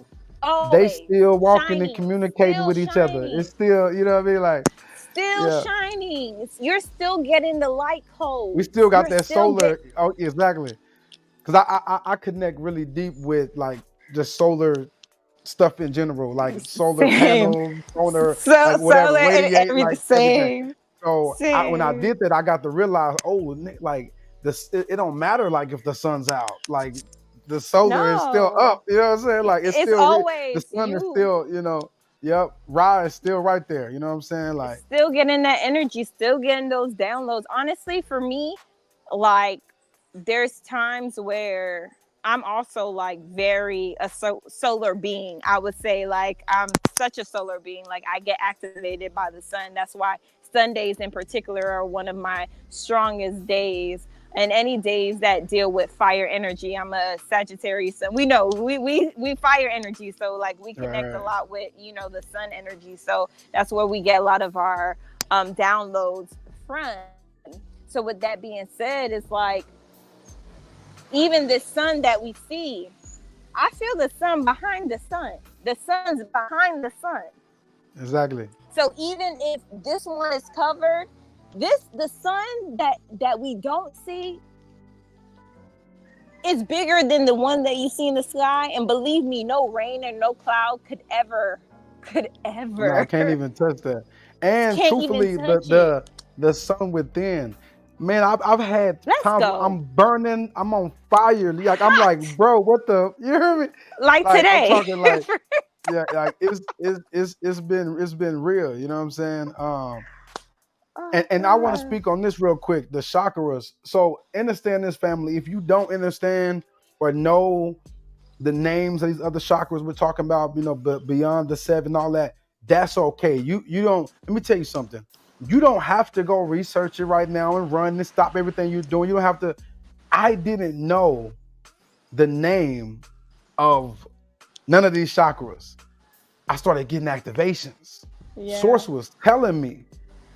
They always still walking and shining, communicating still with each other. shining, It's still, you know what I mean? Like, still yeah, shining. You're still getting the light we codes. still got You're that still solar. get Oh, exactly. Because I connect really deep with like just solar stuff in general, like solar same. panels, solar, So like whatever, and radiate, every the like everything. same. So when I Same. did that, I got to realize, oh, like this, it don't matter like if the sun's out, like the solar is still No. up. You know what I'm saying? Like it's It's still the always sun is you. still, yep, Ra is still right there. You know what I'm saying? Like, Still getting that energy, still getting those downloads. Honestly, for me, like, there's times where I'm also like very solar being. I would say, like, I'm such a solar being. Like, I get activated by the sun. That's why Sundays in particular are one of my strongest days. And any days that deal with fire energy, I'm a Sagittarius. And we know we fire energy. So like we connect a right. lot with, the sun energy. So that's where we get a lot of our downloads from. So with that being said, it's like, even the sun that we see, I feel the sun behind the sun. The sun's behind the sun. Exactly. So even if this one is covered, the sun that we don't see is bigger than the one that you see in the sky. And believe me, no rain and no cloud could No, I ever can't even touch that. And can't even truthfully, touch it. the sun within, man, I've had Let's times where go. I'm burning, I'm on fire. Like I'm like, Hot bro, what the? You hear me? like Like I'm today. talking like, yeah, like it's been real. You know what I'm saying? Oh And I want to God. speak on this real quick. The chakras. So understand this, family. If you don't understand or know the names of these other chakras we're talking about, but beyond the seven, all that, that's okay. You don't. Let me tell you something. You don't have to go research it right now and run and stop everything you're doing. You don't have to. I didn't know the name of none of these chakras. I started getting activations. Yeah. Source was telling me.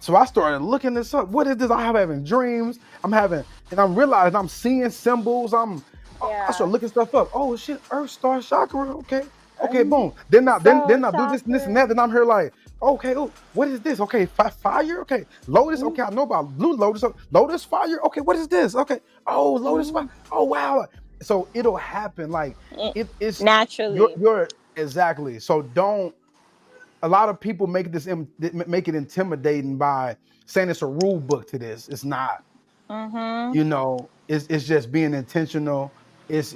So I started looking this up. What is this? I'm having dreams. And I'm realizing I'm seeing symbols. I Yeah. started looking stuff up. Oh shit, Earth Star Chakra. Okay. Okay, Um, boom. Then I Soul do this and this and chakra. that. Then I'm here like, Okay, oh, what is this? Okay, fire. Okay, lotus. Okay, I know about blue lotus. Lotus fire. Okay, what is this? Okay, oh, lotus fire. Mhm. Oh, wow. So it'll happen. Like Mm, it's naturally. you're exactly. So don't. A lot of people make it intimidating by saying it's a rule book to this. It's not. Mhm. You know, it's just being intentional. It's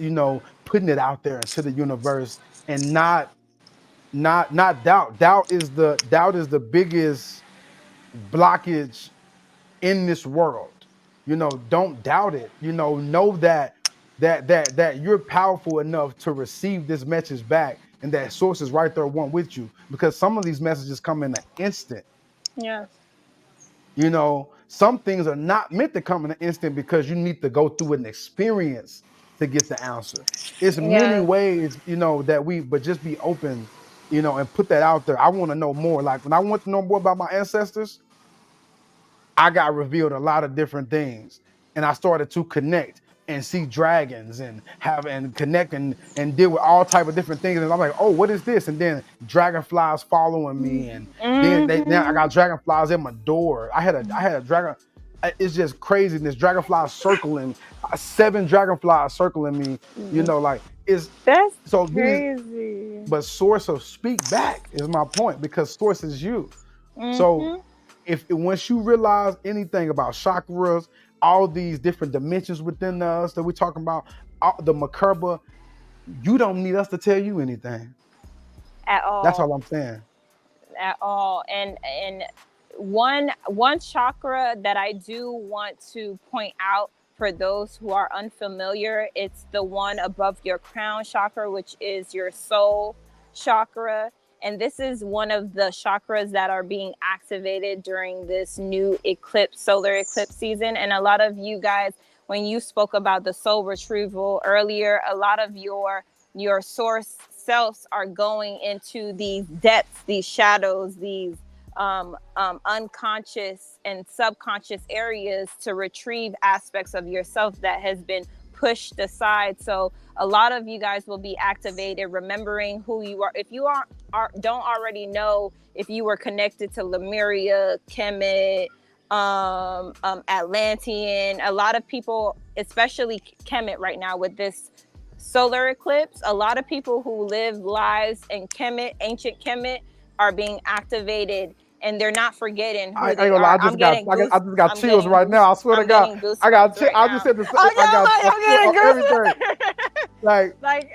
putting it out there into the universe and not doubt. Doubt is the biggest blockage in this world. Don't doubt it. Know that you're powerful enough to receive this message back, and that source is right there one with you, because some of these messages come in an instant. Yes. Some things are not meant to come in an instant, because you need to go through an experience to get the answer. It's many Yes. ways, but just be open, and put that out there. I want to know more. Like when I want to know more about my ancestors, I got revealed a lot of different things, and I started to connect and see dragons and connect and deal with all type of different things. And I'm like, oh, what is this? And then dragonflies following me, and then now I Mhm. got dragonflies in my door. I had a dragon. It's just crazy. This dragonfly circling, 7 dragonflies circling me. Like it's That's so these. crazy. But source of speak back is my point, because source is you. So Mhm. if once you realize anything about chakras, all these different dimensions within us that we're talking about, the Makerba, you don't need us to tell you anything. At That's all. all I'm saying. At all. And one chakra that I do want to point out for those who are unfamiliar, it's the one above your crown chakra, which is your soul chakra. And this is one of the chakras that are being activated during this new eclipse, solar eclipse season. And a lot of you guys, when you spoke about the soul retrieval earlier, a lot of your source selves are going into these depths, these shadows, these unconscious and subconscious areas to retrieve aspects of yourself that has been pushed aside. So a lot of you guys will be activated, remembering who you are. If you don't already know, if you were connected to Lemuria, Kemet, Atlantean, a lot of people, especially Kemet right now with this solar eclipse, a lot of people who live lives in Kemet, ancient Kemet, are being activated, and they're not forgetting I who ain't they gonna lie. are. I'm getting I goose. just got I'm chills getting right goose. now. I swear to I'm God, getting I got goosebumps chill. right I just now. said this. Okay, I got a chill on everything. I'm getting goosebumps. Like Like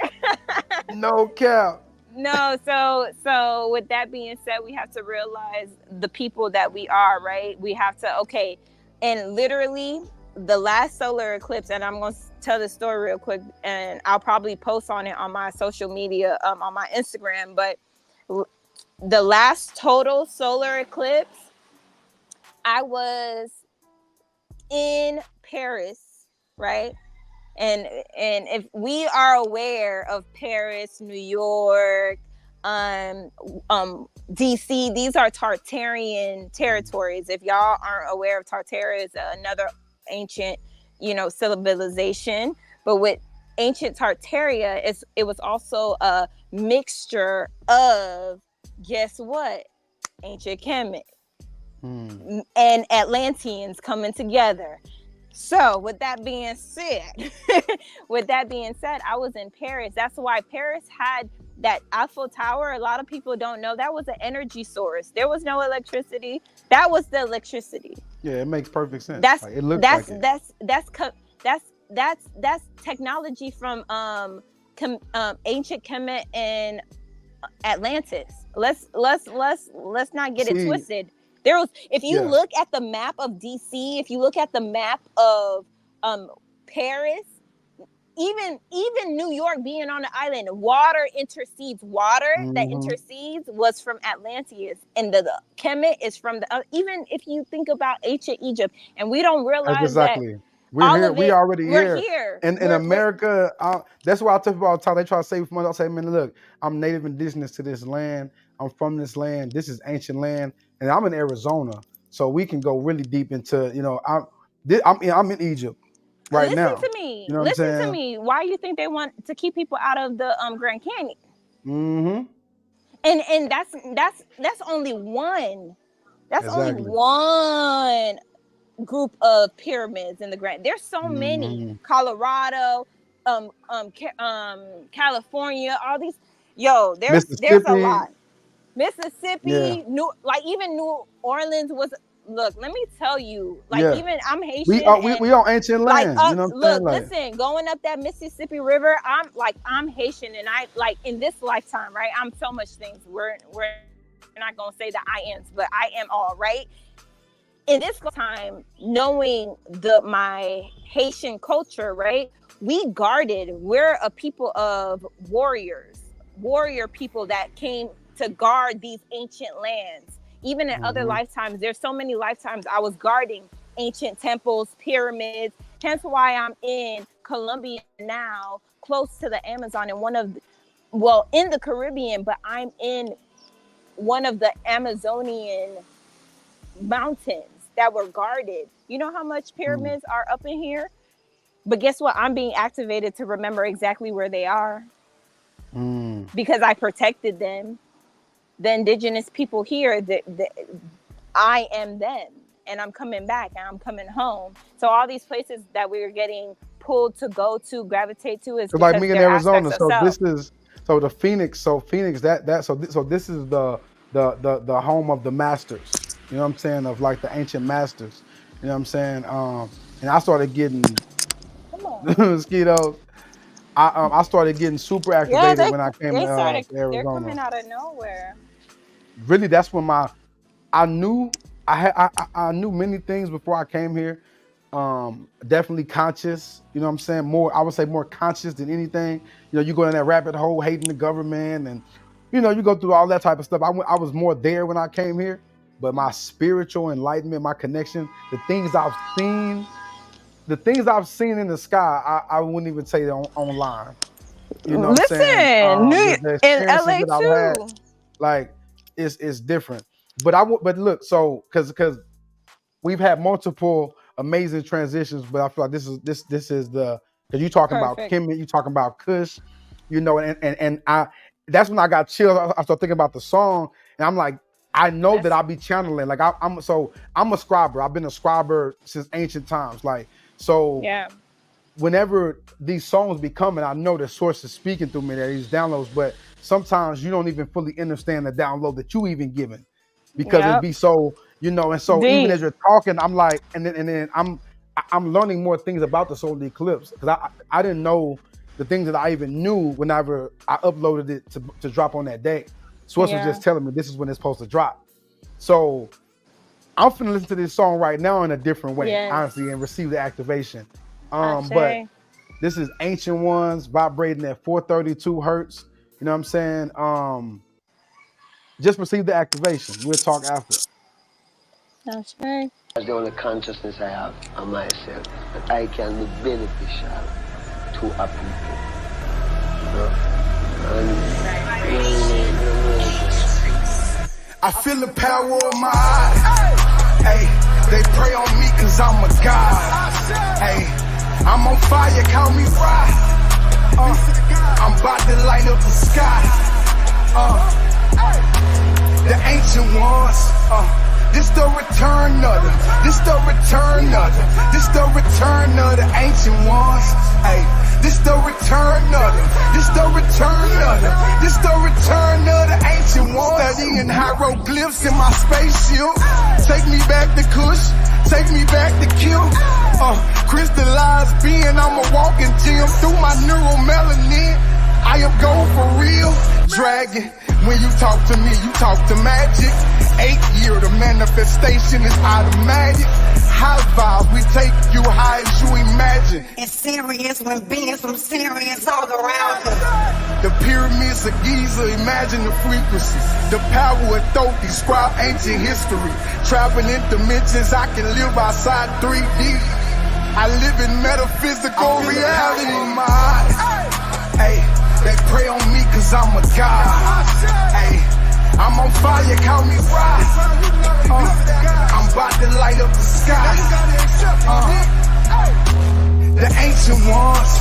no cap. no, so with that being said, we have to realize the people that we are, right? We have to, okay, and literally the last solar eclipse, and I'm going to tell the story real quick, and I'll probably post on it on my social media, on my Instagram. But the last total solar eclipse, I was in Paris, right? And if we are aware of Paris, New York, um DC, these are Tartarian territories. If y'all aren't aware of Tartaria, is another ancient, civilization. But with ancient Tartaria, it was also a mixture of, guess what, ancient Kemet Hmm. and Atlanteans coming together. So, with that being said, I was in Paris. That's why Paris had that Eiffel Tower. A lot of people don't know that was an energy source. There was no electricity. That was the electricity. Yeah, it makes perfect sense. That's Like it looks that's like it. that's technology from ancient Kemet and Atlantis. Let's not get it See, twisted. There was, if you yeah. look at the map of DC, if you look at the map of Paris, even New York being on the island, water intercedes. Water that Hmm. intercedes was from Atlantis, and the Kemet is from the. Even if you think about ancient Egypt, and we don't realize that Exactly. We're all here. of We it. already We're here. here. And in We're America, that's why I tell people all the time. They try to save money. I say, man, look, I'm native indigenous to this land. I'm from this land. This is ancient land, and I'm in Arizona, so we can go really deep into. I'm in Egypt right Listen now. to me. You know what I'm Listen to saying? me. Why you think they want to keep people out of the Grand Canyon? Mm-hmm. And that's only one. That's only Exactly. one group of pyramids in the Grand. There's so many. Colorado, California, all these. Yo, there's a Mississippi. lot. Mississippi, even New Orleans was. Look, let me tell you, even I'm Haitian. We on ancient lands. You know what I'm saying? Listen, going up that Mississippi River, I'm Haitian, and I in this lifetime, right? I'm so much things. We're not gonna say the I ams, but I am all right. In this time, knowing my Haitian culture, right? We're a people of warrior people that came to guard these ancient lands. Even in other lifetimes, there's so many lifetimes I was guarding ancient temples, pyramids. Hence why I'm in Colombia now, close to the Amazon, and in the Caribbean, but I'm in one of the Amazonian mountains that were guarded. You know how much pyramids are up in here? But guess what? I'm being activated to remember exactly where they are because I protected them. The indigenous people here, I am them, and I'm coming back, and I'm coming home. So all these places that we're getting pulled to go to, gravitate to, is like me in Arizona. So this is the Phoenix. So Phoenix, so this is the home of the masters. You know what I'm saying? Of like the ancient masters. You know what I'm saying? And I started getting mosquitoes. I started getting super activated when I came to Arizona. They're coming out of nowhere. Really, that's when I knew many things before I came here. Definitely conscious, you know what I'm saying? I would say more conscious than anything. You know, you go in that rabbit hole, hating the government, and you know, you go through all that type of stuff. I was more there when I came here, but my spiritual enlightenment, my connection, the things I've seen in the sky, I wouldn't even say online. You know what I'm saying? In LA too. Like, it's different. But look, so because we've had multiple amazing transitions, but I feel like this is the, because you talking about Kemet, you talking about Kush, you know, and that's when I got chills. I started thinking about the song, and I'm like, I know that I'll be channeling. Like I'm a scriber. I've been a scriber since ancient times. Like, so whenever these songs be coming, I know the source is speaking through me, that these downloads, but sometimes you don't even fully understand the download that you even given, because it be so, you know, and so even as you're talking, I'm like, and then I'm learning more things about the solar eclipse, because I didn't know the things that I even knew whenever I uploaded it to drop on that day. Source was just telling me this is when it's supposed to drop. So I'm finna listen to this song right now in a different way, honestly, and receive the activation. But this is Ancient Ones vibrating at 432 hertz. You know what I'm saying? Just receive the activation. We'll talk after. That's right. That's the only consciousness I have on myself, that I can be beneficial to a people. I feel the power of my eyes. Hey, they pray on me cause I'm a god. Hey, I'm on fire, call me Rod. I'm about to light up the sky. The ancient ones. This the return of the, this the return of the, this the return of the ancient ones. Hey, this the return of the, this the return of the, this the return of the ancient ones. Studying hieroglyphs in my spaceship. Take me back to Kush, take me back to Kill. Crystallized being, I'm a walking gym. Through my neural melanin, I am gold for real. Dragon, when you talk to me, you talk to magic. 8-year, the manifestation is automatic. High vibes, we take you high as you imagine. It's serious when beings from Sirius all around us. The pyramids of Giza, imagine the frequencies. The power of thought, describe ancient history. Traveling in dimensions, I can live outside 3D. I live in metaphysical reality. My eyes. Hey, they pray on me cause I'm a god. Hey, I'm on fire, call me Rod. I'm about to light up the sky. The ancient ancient ones.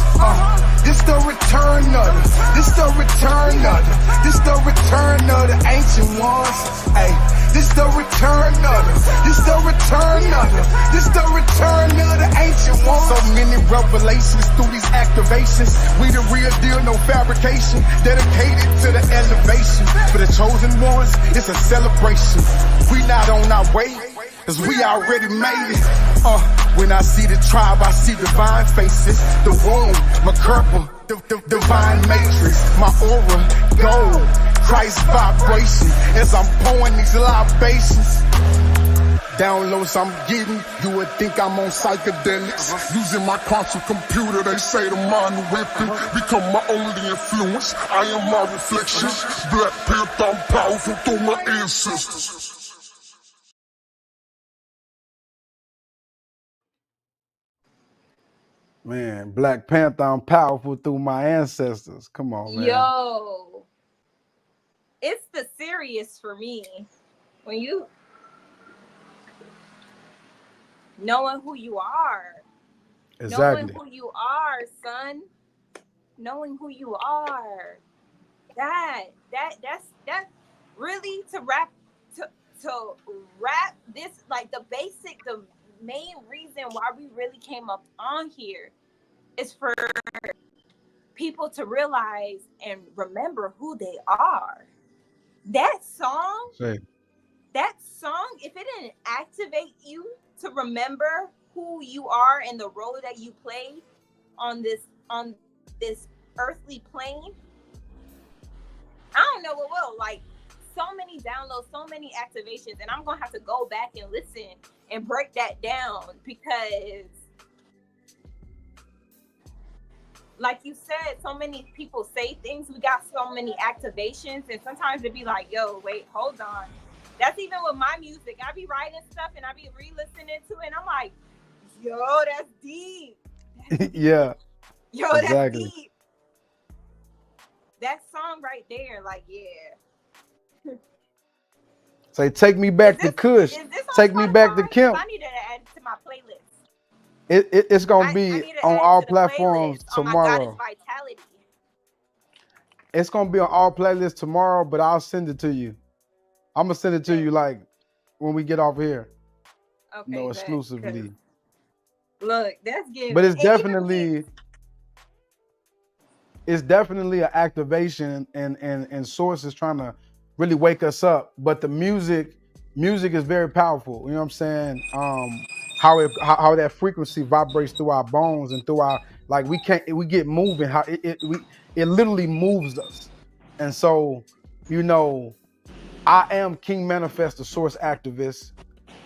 This the return of the, this the return of the, this the return of the ancient ones. Hey, this the return of the, this the return of the, this the return of the ancient ones. So many revelations through these activations. We the real deal, no fabrication. Dedicated to the elevation. For the chosen ones, it's a celebration. We not on our way, cause we already made it. When I see the tribe, I see divine faces. The womb, my purple, the divine matrix. My aura, gold, Christ vibration. As I'm pouring these libations. Downloads I'm getting, you would think I'm on psychedelics. Using my quantum computer, they say the mind whipping. Become my only influence, I am my reflection. Black Panther, I'm powerful through my ancestors. Man, Black Panther, I'm powerful through my ancestors. Come on, man. Yo, it's the serious for me. When you knowing who you are. Exactly. Knowing who you are, son. Knowing who you are. That's really to wrap this, like the main reason why we really came up on here is for people to realize and remember who they are. That song, if it didn't activate you to remember who you are and the role that you play on this earthly plane, I don't know what will. Like, so many downloads, so many activations, and I'm gonna have to go back and listen and break that down because, like you said, so many people say things. We got so many activations, and sometimes it'd be like, yo, wait, hold on. That's even with my music. I be writing stuff and I be re-listening to it, and I'm like, yo, that's deep. Yeah. Yo, exactly. That's deep. That song right there, like, yeah. Say, take me back to Kush. Take me back to Kemp. I need to add it to my playlist. It's gonna be on all platforms tomorrow. Vitality. It's gonna be on all playlists tomorrow, but I'll send it to you. I'm gonna send it to you like when we get off here. Okay. No, exclusively. Look, that's good. But it's definitely an activation, and Source is trying to really wake us up. But the music is very powerful. You know what I'm saying? How that frequency vibrates through our bones and through our, like, we get moving. How it literally moves us. And so, you know, I am King Manifest, the Source activist.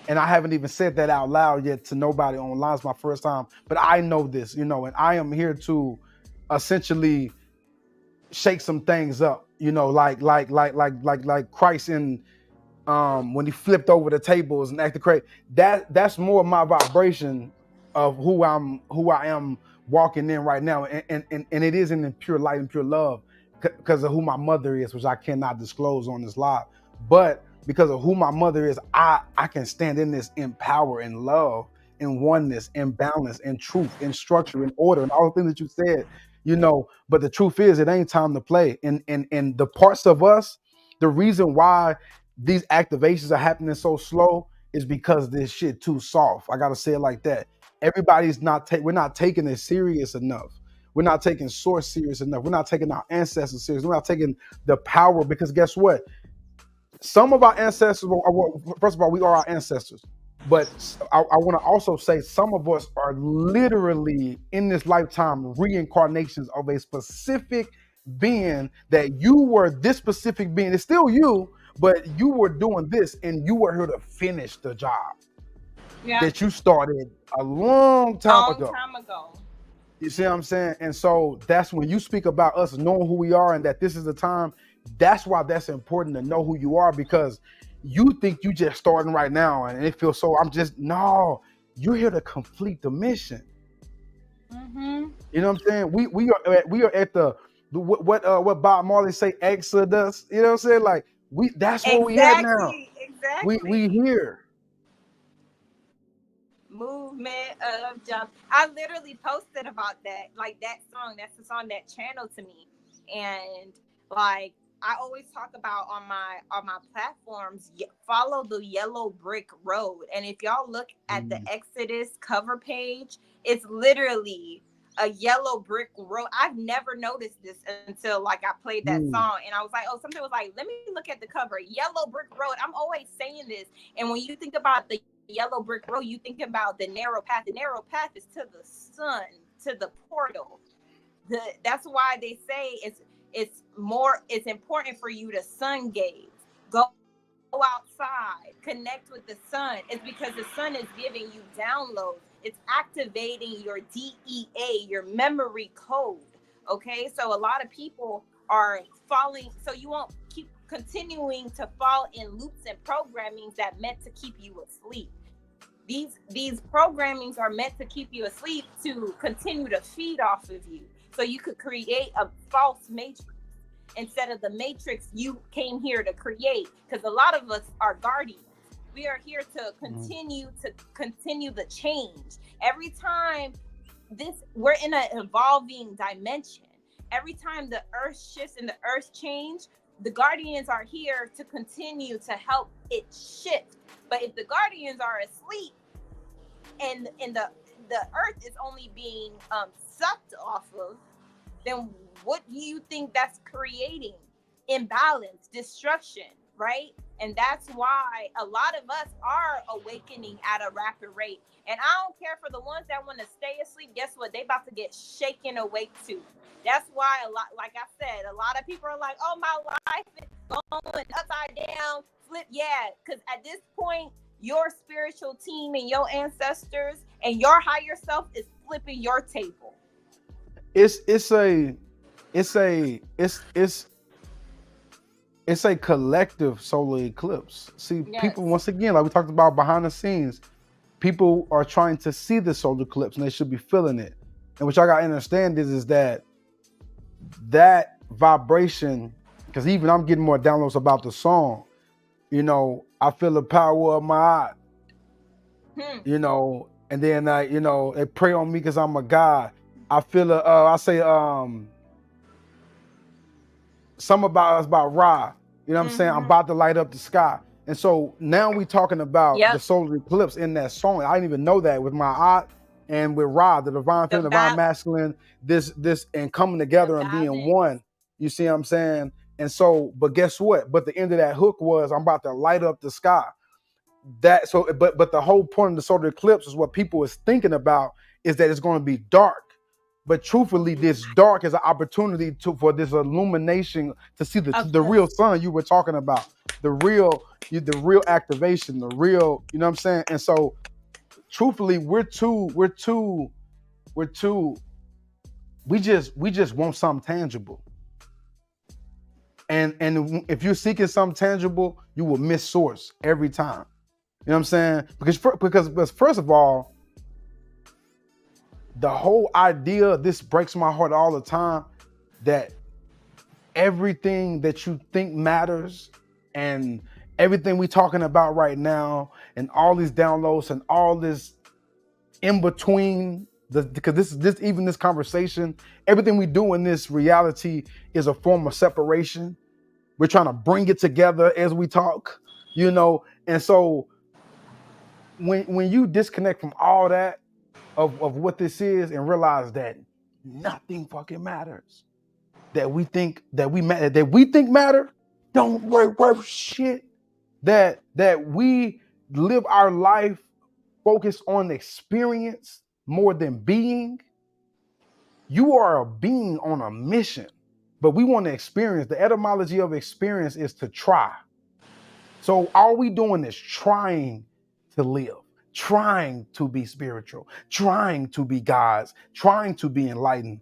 And I haven't even said that out loud yet to nobody online. It's my first time, but I know this, you know, and I am here to essentially shake some things up, you know, like Christ in when he flipped over the tables and acted crazy. That's more my vibration of who I am walking in right now, and it isn't in pure light and pure love because of who my mother is, which I cannot disclose on this live, but because of who my mother is, I can stand in this in power and love and oneness and balance and truth and structure and order and all the things that you said, you know. But the truth is, it ain't time to play. And the parts of us, the reason why these activations are happening so slow is because this shit too soft. I gotta say it like that. Everybody's we're not taking it serious enough. We're not taking Source serious enough. We're not taking our ancestors serious. We're not taking the power, because guess what? Some of our ancestors, first of all, we are our ancestors. But I want to also say some of us are literally in this lifetime reincarnations of a specific being, that you were this specific being. It's still you, but you were doing this and you were here to finish the job that you started a long time ago. You see what I'm saying? And so that's when you speak about us knowing who we are and that this is the time. That's why that's important to know who you are, because you think you just starting right now and it feels so, no, you're here to complete the mission. Mm-hmm. You know what I'm saying? We are at the what Bob Marley say, Exodus. You know what I'm saying? Like that's where we at now. Exactly. We here. movement of jump. I literally posted about that, like that song. That's the song that channeled to me, and like I always talk about on my platforms, follow the yellow brick road. And if y'all look at the Exodus cover page, it's literally a yellow brick road. I've never noticed this until like I played that song, and I was like, oh, something was like, let me look at the cover, yellow brick road. I'm always saying this, and when you think about the yellow brick road, you think about the narrow path. The narrow path is to the sun, to the portal. That's why they say it's important for you to sun gaze. Go outside, connect with the sun. It's because the sun is giving you downloads. It's activating your DEA, your memory code. Okay, so a lot of people are falling, so you won't keep continuing to fall in loops and programmings that meant to keep you asleep. These programmings are meant to keep you asleep to continue to feed off of you, so you could create a false matrix instead of the matrix you came here to create. Because a lot of us are guardians. We are here to continue the change. Every time we're in an evolving dimension. Every time the earth shifts and the earth change, the guardians are here to continue to help it shift. But if the guardians are asleep and the earth is only being sucked off of, then what do you think that's creating? Imbalance, destruction, right? And that's why a lot of us are awakening at a rapid rate. And I don't care for the ones that want to stay asleep. Guess what? They about to get shaken awake too. That's why a lot, like I said, a lot of people are like, oh, my life is going upside down, flip. Yeah, because at this point, your spiritual team and your ancestors and your higher self is flipping your table. It's a collective solar eclipse. See, Yes. people, once again, like we talked about behind the scenes, people are trying to see the solar eclipse and they should be feeling it. And what y'all gotta understand is that vibration, because even I'm getting more downloads about the song, you know, I feel the power of my eye, you know, and then you know, they pray on me because I'm a god. I feel I say some about Ra, you know what I'm saying? I'm about to light up the sky. And so now we talking about the solar eclipse in that song. I didn't even know that with my eye and with Ra, the divine feminine, divine masculine, this and coming together and being one. You see what I'm saying? And so, but guess what? But the end of that hook was I'm about to light up the sky. But the whole point of the solar eclipse is what people is thinking about is that it's going to be dark. But truthfully, this dark is an opportunity for this illumination to see the real sun you were talking about, the real activation, the real, you know what I'm saying? And so, truthfully, we just want something tangible. And if you're seeking something tangible, you will miss source every time. You know what I'm saying? Because first of all, the whole idea, this breaks my heart all the time, that everything that you think matters and everything we talking about right now and all these downloads and all this in between, because this conversation, everything we do in this reality is a form of separation. We're trying to bring it together as we talk, you know? And so when you disconnect from all that, of what this is and realize that nothing fucking matters, that we think matter, don't worth shit, that we live our life focused on experience more than being. You are a being on a mission, but we want to experience. The etymology of experience is to try. So all we doing is trying to live, trying to be spiritual, trying to be gods, trying to be enlightened,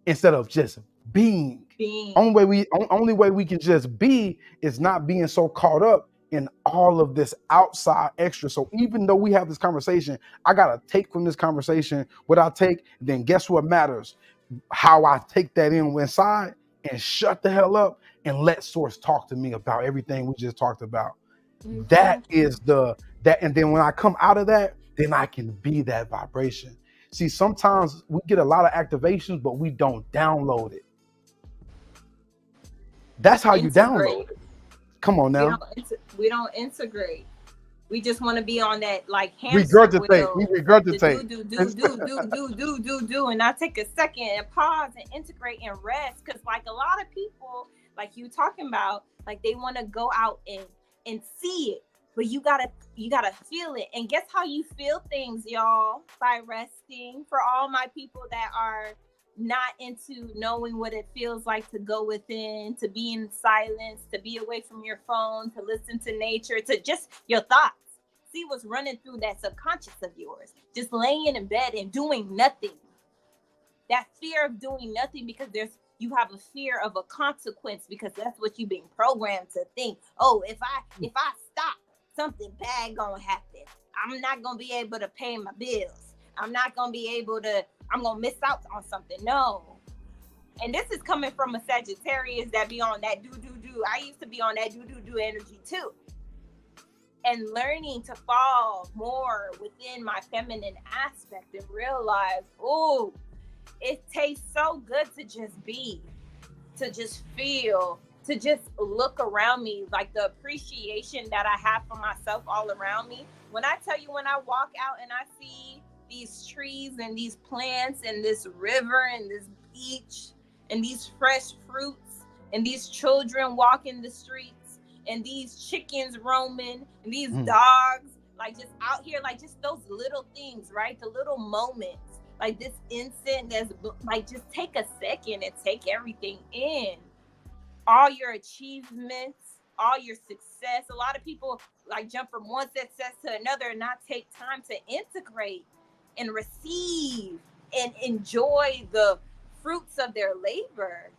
instead of just being. Only way we can just be is not being so caught up in all of this outside extra. So even though we have this conversation, I gotta take from this conversation what I take. Then guess what matters? How I take that inside and shut the hell up and let source talk to me about everything we just talked about. That is and then when I come out of that, then I can be that vibration. See, sometimes we get a lot of activations, but we don't download it. That's how you download Integrate. it. Come on now. We don't integrate. We just want to be on that like hamster Regurgitate. We wheel. The regurgitate. do, and not take a second and pause and integrate and rest. Because like a lot of people, like you talking about, like they want to go out and see it, but you gotta feel it. And guess how you feel things, y'all? By resting. For all my people that are not into knowing what it feels like to go within, to be in silence, to be away from your phone, to listen to nature, to just your thoughts. See what's running through that subconscious of yours. Just laying in bed and doing nothing. That fear of doing nothing because you have a fear of a consequence because that's what you've been programmed to think. Oh, if I stop, something bad gonna happen. I'm not gonna be able to pay my bills. I'm going to miss out on something. No. And this is coming from a Sagittarius that be on that do. I used to be on that do energy too. And learning to fall more within my feminine aspect and realize, oh, it tastes so good to just be, to just feel, to just look around me, like the appreciation that I have for myself all around me. When I tell you, when I walk out and I see these trees and these plants and this river and this beach and these fresh fruits and these children walking the streets and these chickens roaming and these dogs like just out here, like just those little things, right? The little moments, like this instant that's like, just take a second and take everything in. All your achievements, all your success. A lot of people like jump from one success to another and not take time to integrate and receive and enjoy the fruits of their labor.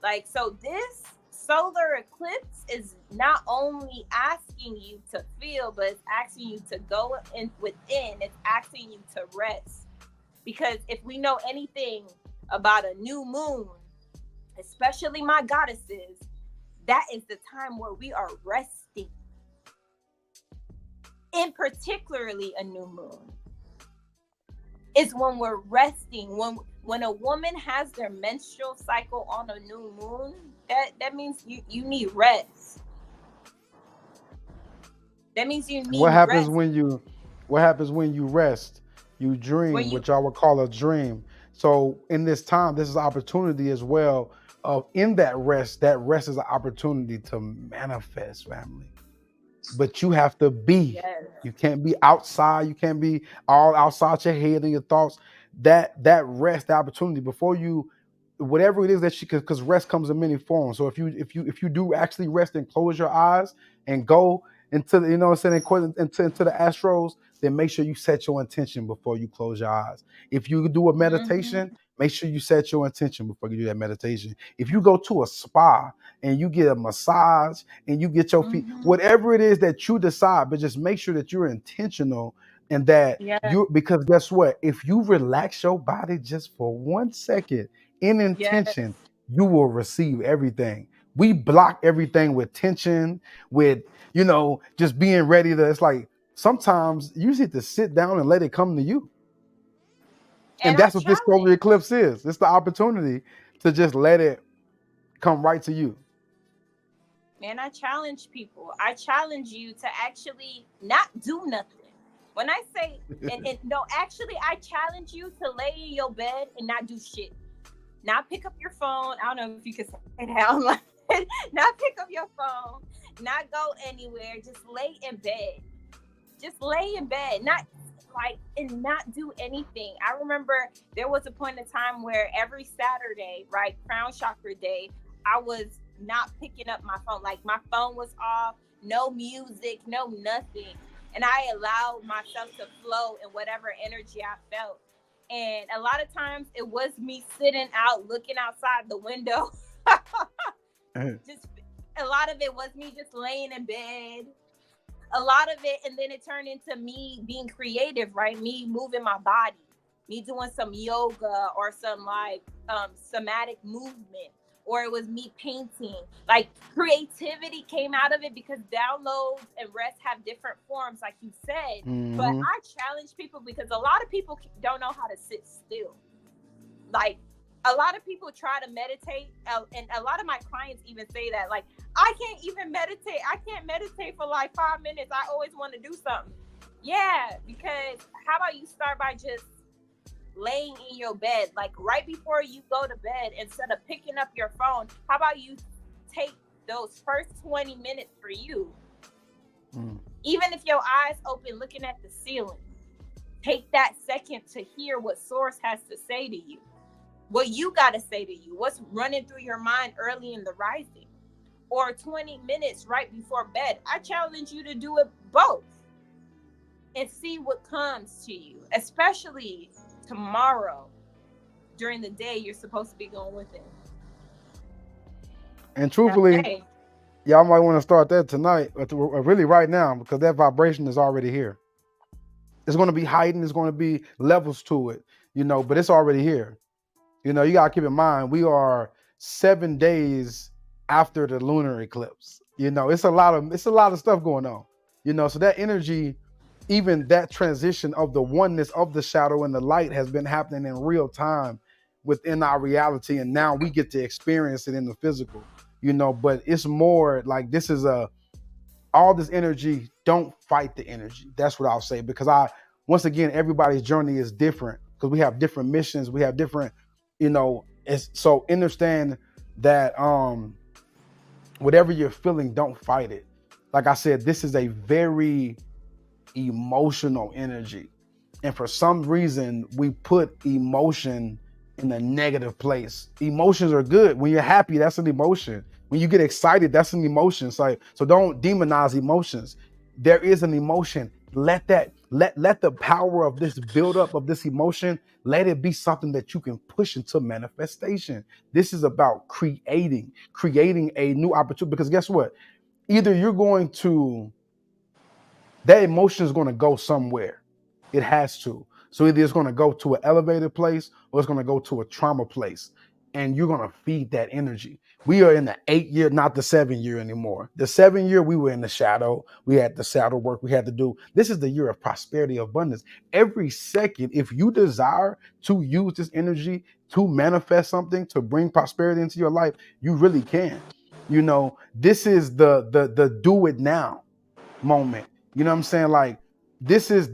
Like, so this solar eclipse is not only asking you to feel, but it's asking you to go in within. It's asking you to rest. Because if we know anything about a new moon, especially my goddesses, that is the time where we are resting. In particularly a new moon. It's when we're resting. When a woman has their menstrual cycle on a new moon, that means you need rest. That means you need What happens rest. when you rest? You dream, which I would call a dream. So in this time, this is an opportunity as well. In that rest is an opportunity to manifest, family. But you have to be. Yes. You can't be outside. You can't be all outside your head and your thoughts. That rest, the opportunity before you, whatever it is that because rest comes in many forms. So if you do actually rest and close your eyes and go into the, into the astros, then make sure you set your intention before you close your eyes. If you do a meditation, make sure you set your intention before you do that meditation. If you go to a spa and you get a massage and you get your feet, whatever it is that you decide, but just make sure that you're intentional and that because guess what? If you relax your body just for 1 second in intention, you will receive everything. We block everything with tension, with, just being ready to, it's like, sometimes you just need to sit down and let it come to you. And that's what this solar eclipse is. It's the opportunity to just let it come right to you. Man, I challenge people. I challenge you to actually not do nothing. When I say, I challenge you to lay in your bed and not do shit. Not pick up your phone. I don't know if you can say that. Not pick up your phone. Not go anywhere. Just lay in bed. Just lay in bed. Not do anything. I remember there was a point in time where every Saturday, right, Crown Chakra Day, I was not picking up my phone. Like, my phone was off, no music, no nothing. And I allowed myself to flow in whatever energy I felt. And a lot of times it was me sitting out, looking outside the window. Just a lot of it was me just laying in bed. A lot of it, and then it turned into me being creative, right? Me moving my body, me doing some yoga or some somatic movement, or it was me painting. Like creativity came out of it because downloads and rest have different forms, like you said. But Mm-hmm. I challenge people because a lot of people don't know how to sit still. Like a lot of people try to meditate, and a lot of my clients even say that, like, I can't even meditate. I can't meditate for like 5 minutes. I always want to do something. Yeah, because how about you start by just laying in your bed, like right before you go to bed, instead of picking up your phone, how about you take those first 20 minutes for you? Even if your eyes open looking at the ceiling, take that second to hear what source has to say to you, what you got to say to you, what's running through your mind early in the rising, or 20 minutes right before bed. I challenge you to do it both and see what comes to you, especially tomorrow during the day you're supposed to be going with it. And truthfully, Okay. y'all might want to start that tonight, or really right now, because that vibration is already here. It's going to be heightened. There's going to be levels to it, but it's already here. You got to keep in mind, we are 7 days after the lunar eclipse. It's a lot of stuff going on. So that energy, even that transition of the oneness of the shadow and the light has been happening in real time within our reality, and now we get to experience it in the physical. But it's more like this is all this energy. Don't fight the energy. That's what I'll say, because once again, everybody's journey is different because we have different missions. We have different, so understand that whatever you're feeling, don't fight it. Like I said, this is a very emotional energy. And for some reason, we put emotion in a negative place. Emotions are good. When you're happy, that's an emotion. When you get excited, that's an emotion. So don't demonize emotions. There is an emotion. Let the power of this buildup of this emotion, let it be something that you can push into manifestation. This is about creating a new opportunity, because guess what? Either that emotion is going to go somewhere. It has to. So either it's going to go to an elevated place or it's going to go to a trauma place. And you're going to feed that energy. We are in the 8 year, not the 7 year anymore. The 7 year, we were in the shadow. We had the shadow work we had to do. This is the year of prosperity, abundance. Every second, if you desire to use this energy to manifest something, to bring prosperity into your life, you really can. This is the do it now moment. You know what I'm saying? Like this is,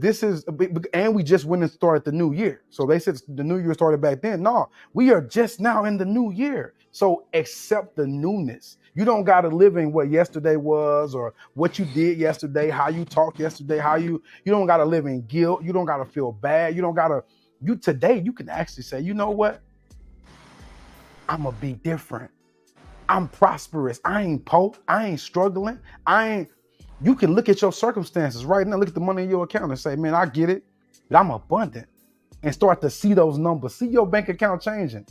and we just went and started the new year. So they said the new year started back then. No, we are just now in the new year. So accept the newness. You don't got to live in what yesterday was or what you did yesterday, how you talked yesterday, you don't got to live in guilt. You don't got to feel bad. Today you can actually say, you know what? I'm going to be different. I'm prosperous. I ain't poor. I ain't struggling. You can look at your circumstances right now, look at the money in your account and say, man, I get it, but I'm abundant. And start to see those numbers. See your bank account changing.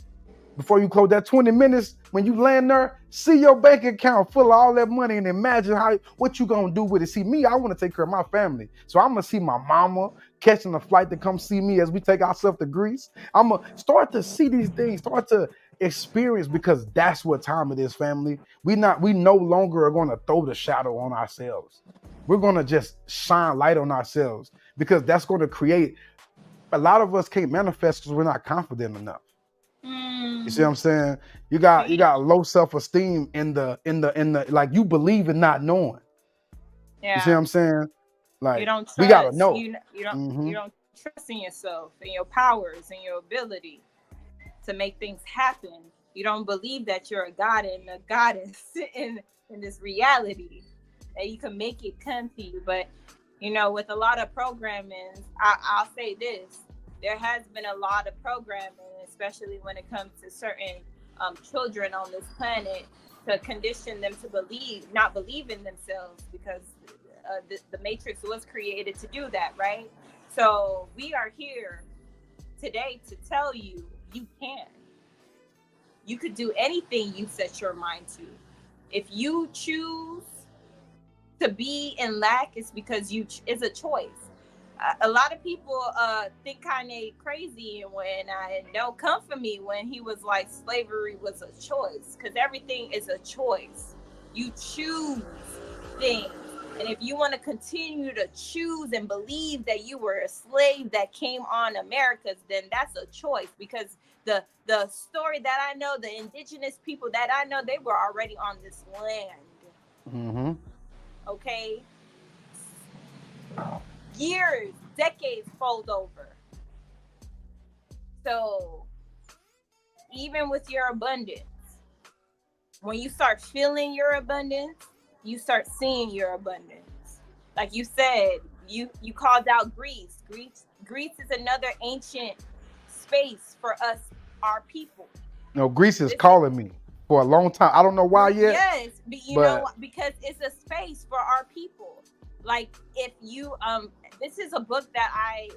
Before you close that 20 minutes, when you land there, see your bank account full of all that money and imagine what you gonna do with it. See, me, I wanna take care of my family. So I'm gonna see my mama catching a flight to come see me as we take ourselves to Greece. I'm gonna start to see these things, start to experience, because that's what time it is, family. We no longer are gonna throw the shadow on ourselves. We're gonna just shine light on ourselves, because that's gonna create, a lot of us can't manifest because we're not confident enough. You see what I'm saying? You got low self-esteem in the like, you believe in not knowing. Yeah. You see what I'm saying? Like, you don't trust, we gotta know. You don't trust in yourself and your powers and your ability to make things happen. You don't believe that you're a god and a goddess in this reality, that you can make it come to you. But with a lot of programming, I'll say this: there has been a lot of programming, especially when it comes to certain children on this planet, to condition them to not believe in themselves, because the Matrix was created to do that, right? So we are here today to tell you, you can. You could do anything you set your mind to. If you choose to be in lack, it's because it's a choice. a lot of people think Kanye crazy, and when I don't come for me when he was like slavery was a choice, because everything is a choice. You choose things, and if you want to continue to choose and believe that you were a slave that came on Americas, then that's a choice, because the story that I know, the indigenous people that I know, they were already on this land. Mm-hmm. Okay, years, decades fold over. So even with your abundance, when you start feeling your abundance, you start seeing your abundance. Like you said, you called out Greece. Greece is another ancient space for us, our people. No, Greece is This is, calling me for a long time. I don't know why yet, yes, but you know but what? Because it's a space for our people. Like if you this is a book that I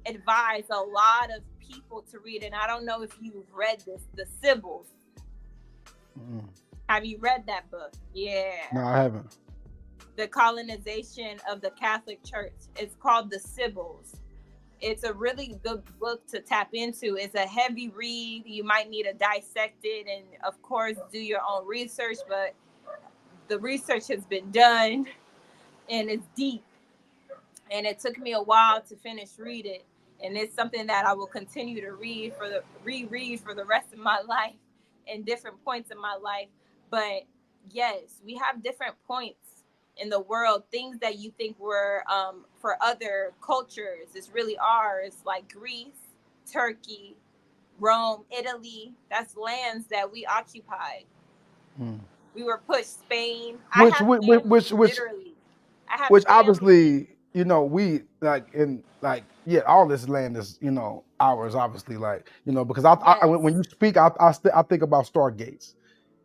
advise a lot of people to read, and I don't know if you've read this, The Sibyls. Have you read that book? Yeah. No, I haven't. The colonization of the Catholic Church. It's called The Sibyls. It's a really good book to tap into. It's a heavy read. You might need to dissect it and, of course, do your own research, but the research has been done and it's deep. And it took me a while to finish read it. And it's something that I will continue to reread for the rest of my life in different points in my life. But yes, we have different points in the world, things that you think were for other cultures is really ours, like Greece, Turkey, Rome, Italy. That's lands that we occupied. We were pushed. Spain. I Which have which family, which literally. I have which family. obviously, we yeah, all this land is, ours, obviously, because when Yes, you speak, I think about stargates,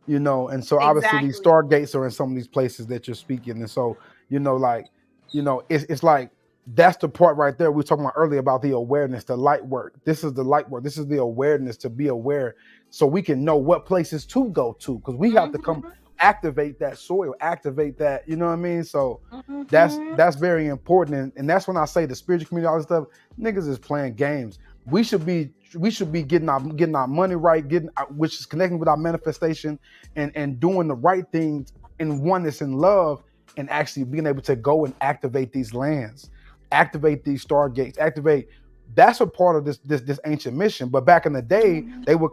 and so obviously these exactly. stargates are in some of these places that you're speaking, and so like, it's like that's the part right there we were talking about earlier about the awareness, the light work. This is the light work. This is the awareness, to be aware, so we can know what places to go to, because we have to come Mm-hmm. activate that soil, activate that. You know what I mean? So that's Mm-hmm. that's very important, and that's when I say the spiritual community, all this stuff, niggas is playing games. We should be getting our money right, which is connecting with our manifestation, and doing the right things in oneness and love, and actually being able to go and activate these lands, activate these stargates, activate. That's a part of this ancient mission. But back in the day, they would,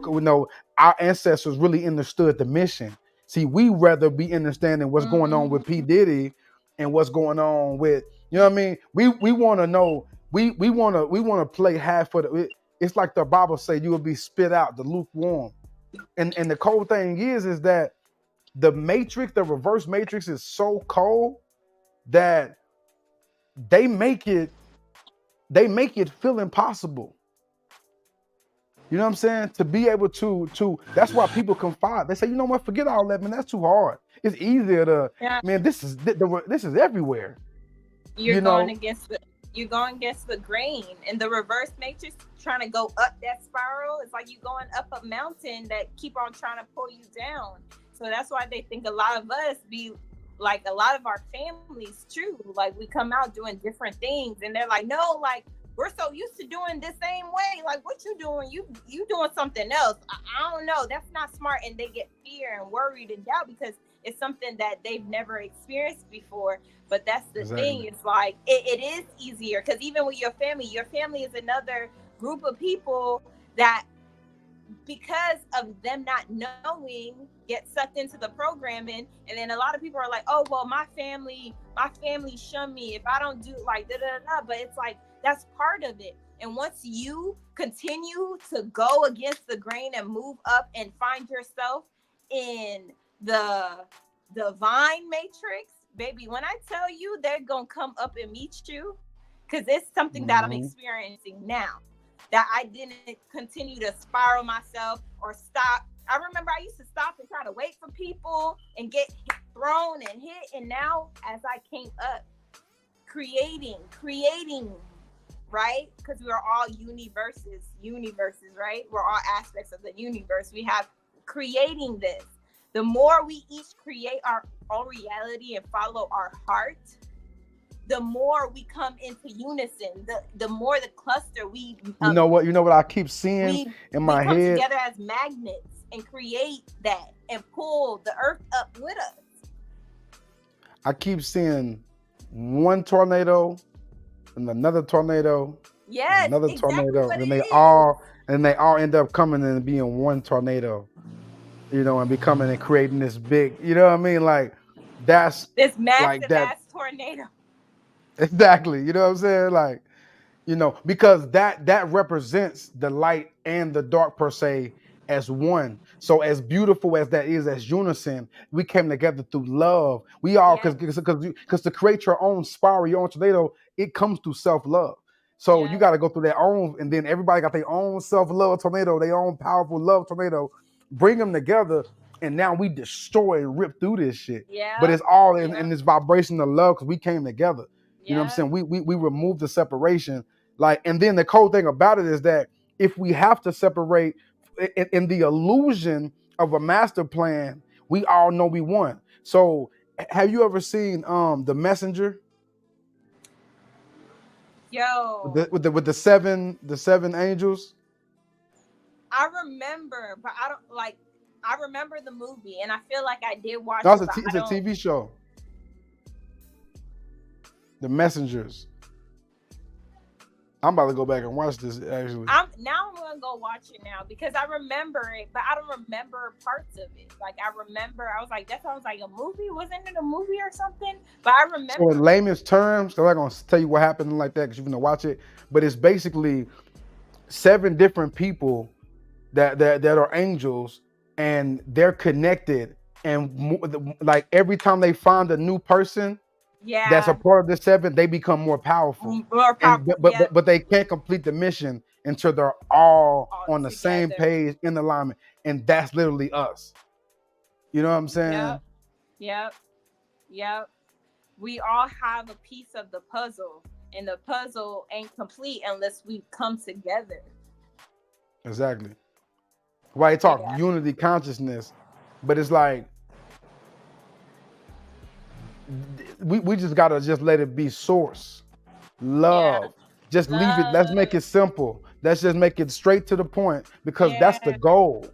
our ancestors really understood the mission. See, we rather be understanding what's going on with P. Mm-hmm. Diddy and what's going on with, you know what I mean? We want to know, we want to play half of it's like the Bible say, you will be spit out, the lukewarm. And the cold thing is that the matrix, the reverse matrix, is so cold that they make it feel impossible. You know what I'm saying? To be able to that's why people confide. They say, you know what, forget all that, man. That's too hard. It's easier to, Yeah, man, this is everywhere. you're You going know, against the grain, and the reverse matrix trying to go up that spiral. It's like you going up a mountain that keep on trying to pull you down. So that's why they think a lot of us be like, a lot of our families too, like we come out doing different things, and they're like, no, like we're so used to doing the same way. Like, what you doing? You doing something else. I don't know. That's not smart. And they get fear and worried and doubt because it's something that they've never experienced before. But that's the thing. exactly. It's like it is easier because even with your family is another group of people that, because of them not knowing, get sucked into the programming. And then a lot of people are like, oh well, my family shun me if I don't do like da da da. But it's like that's part of it. And once you continue to go against the grain and move up and find yourself in the divine matrix, baby, when I tell you they're gonna come up and meet you, because it's something that I'm Hmm. experiencing now, that I didn't continue to spiral myself or stop. I remember I used to stop and try to wait for people and get thrown and hit. And now, as I came up, creating, right? Because we are all universes, right? We're all aspects of the universe. We have creating this. The more we each create our own reality and follow our heart, the more we come into unison, the more the cluster You know what? You know what I keep seeing in we my come head? together as magnets and create that and pull the earth up with us. I keep seeing one tornado and another tornado, Yes, another exactly tornado, what and it they is. all end up coming and being one tornado, and becoming and creating this big, you know what I mean? Like that's This like massive that ass tornado. exactly. You know what I'm saying? Like, because that represents the light and the dark per se as one. So as beautiful as that is as unison, we came together through love. We all Yes. because to create your own spiral, your own tornado, it comes through self-love. So you Yes. got to go through their own, and then everybody got their own self-love tornado, their own powerful love tornado. Bring them together, and now we destroy and rip through this shit. But Yeah. it's all in Yeah. this vibration of love because we came together. You know what I'm Yeah. saying? We remove the separation. Like, and then the cool thing about it is that if we have to separate in the illusion of a master plan, we all know we won. So have you ever seen The Messenger Yo, with the seven angels? I remember, but I don't like. I remember the movie, and I feel like I did watch No, it, but I it's a don't. TV show. The Messengers. I'm about to go back and watch this actually. I'm gonna go watch it now because I remember it, but I don't remember parts of it. Like I remember, I was like, that sounds like a movie. Wasn't it a movie or something? But I So remember. in layman's terms, I'm not gonna tell you what happened like that because you're gonna watch it, but it's basically seven different people that are angels, and they're connected, and like every time they find a new person that's a Yeah, part of the seven, they become more powerful, more and powerful. Yep, but they can't complete the mission until they're all all on the same together. page in alignment, and that's literally us. You know what I'm saying? Yep, yep, yep. We all have a piece of the puzzle, and the puzzle ain't complete unless we come together. Exactly. Why you talk Yeah, unity consciousness, but it's like we just gotta just let it be source. yeah. Love. Just leave it. Let's make Love. it simple. Let's just make it straight to the point because that's the Yeah, goal.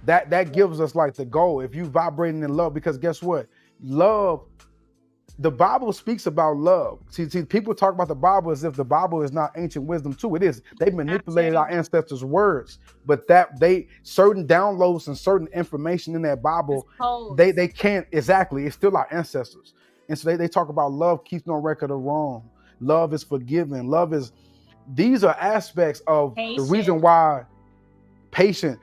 That yeah. gives us like the goal. If you vibrating in love, because guess what? Love, the Bible speaks about love. See, people talk about the Bible as if the Bible is not ancient wisdom too. It is. They manipulated our Actually, ancestors' words, but that they certain downloads and certain information in that it's Bible, they posed. they can't exactly. It's still our ancestors, and so they talk about love keeps no record of wrong. Love is forgiving. Love is. These are aspects of the reason Patient. why patient.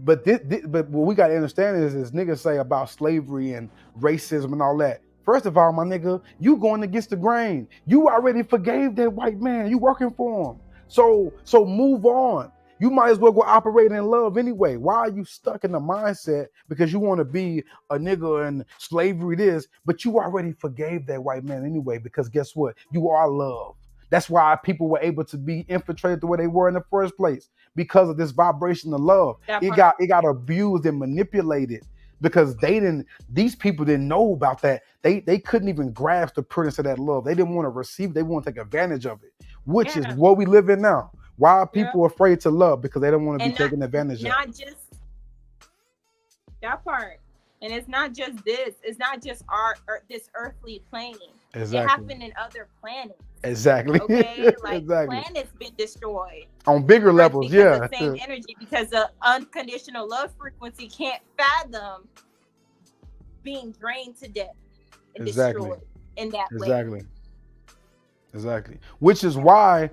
But what we got to understand is niggas say about slavery and racism and all that. First of all, my nigga, you going against the grain. You already forgave that white man. You working for him. So move on. You might as well go operate in love anyway. Why are you stuck in the mindset because you want to be a nigga and slavery this, but you already forgave that white man anyway because guess what? You are love. That's why people were able to be infiltrated the way they were in the first place because of this vibration of love. That It part. got abused and manipulated because these people didn't know about that. They couldn't even grasp the presence of that love. They didn't want to receive it. They want to take advantage of it, which is Yeah, what we live in now. Why are yeah. people afraid to love? Because they don't want to be And not taken advantage of. not just that part. And it's not just this. It's not just this earthly plane. It Exactly. happened in other planets. Exactly. Okay, like Exactly. planets been destroyed. On bigger Earth levels, because of yeah. the same energy, because the unconditional love frequency can't fathom being drained to death and Exactly. destroyed in that way. Exactly. Exactly. Which is why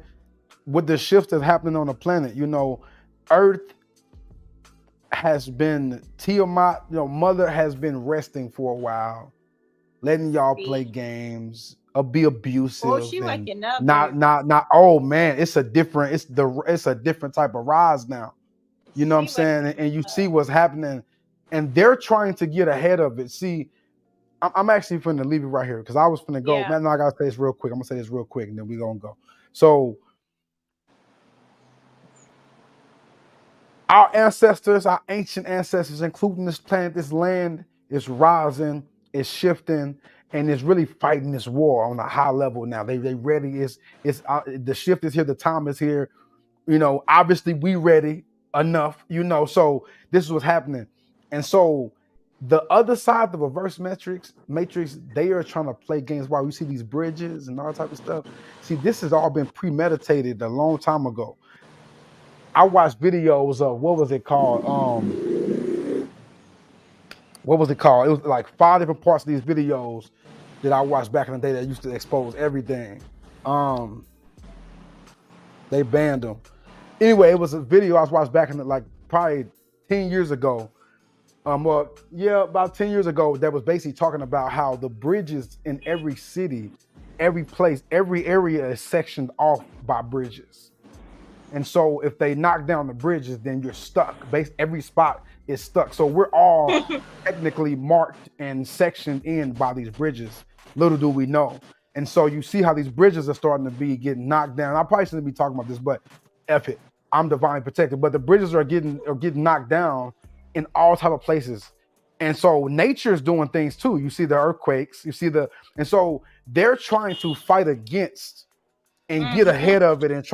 with the shift that's happening on the planet, Earth has been Tiamat, Mother has been resting for a while, letting y'all play games, be abusive, Oh, she and waking up, not baby. not. Oh man, it's a different type of rise now. You know what I'm She saying? waking And you see up. what's happening, and they're trying to get ahead of it. See, I'm actually finna leave it right here because I was finna go. Yeah. Man, no, I gotta say this real quick. I'm gonna say this real quick, and then we gonna go. So our ancestors, our ancient ancestors, including this planet, this land, is rising, is shifting, and is really fighting this war on a high level now. They ready. It's the shift is here. The time is here. Obviously we ready enough. So this is what's happening, and so the other side, the reverse matrix, they are trying to play games while we see these bridges and all type of stuff. See, this has all been premeditated a long time ago. I watched videos of what was it called? What was it called? It was like 5 different parts of these videos that I watched back in the day that used to expose everything. They banned them. Anyway, it was a video I was watching back in probably 10 years ago. About 10 years ago, that was basically talking about how the bridges in every city, every place, every area is sectioned off by bridges. And so if they knock down the bridges, then you're stuck. Every spot is stuck. So we're all technically marked and sectioned in by these bridges. Little do we know. And so you see how these bridges are starting to be getting knocked down. I probably shouldn't be talking about this, but F it. I'm divinely protected. But the bridges are getting knocked down in all type of places. And so nature's doing things too. You see the earthquakes, and so they're trying to fight against and get ahead of it, and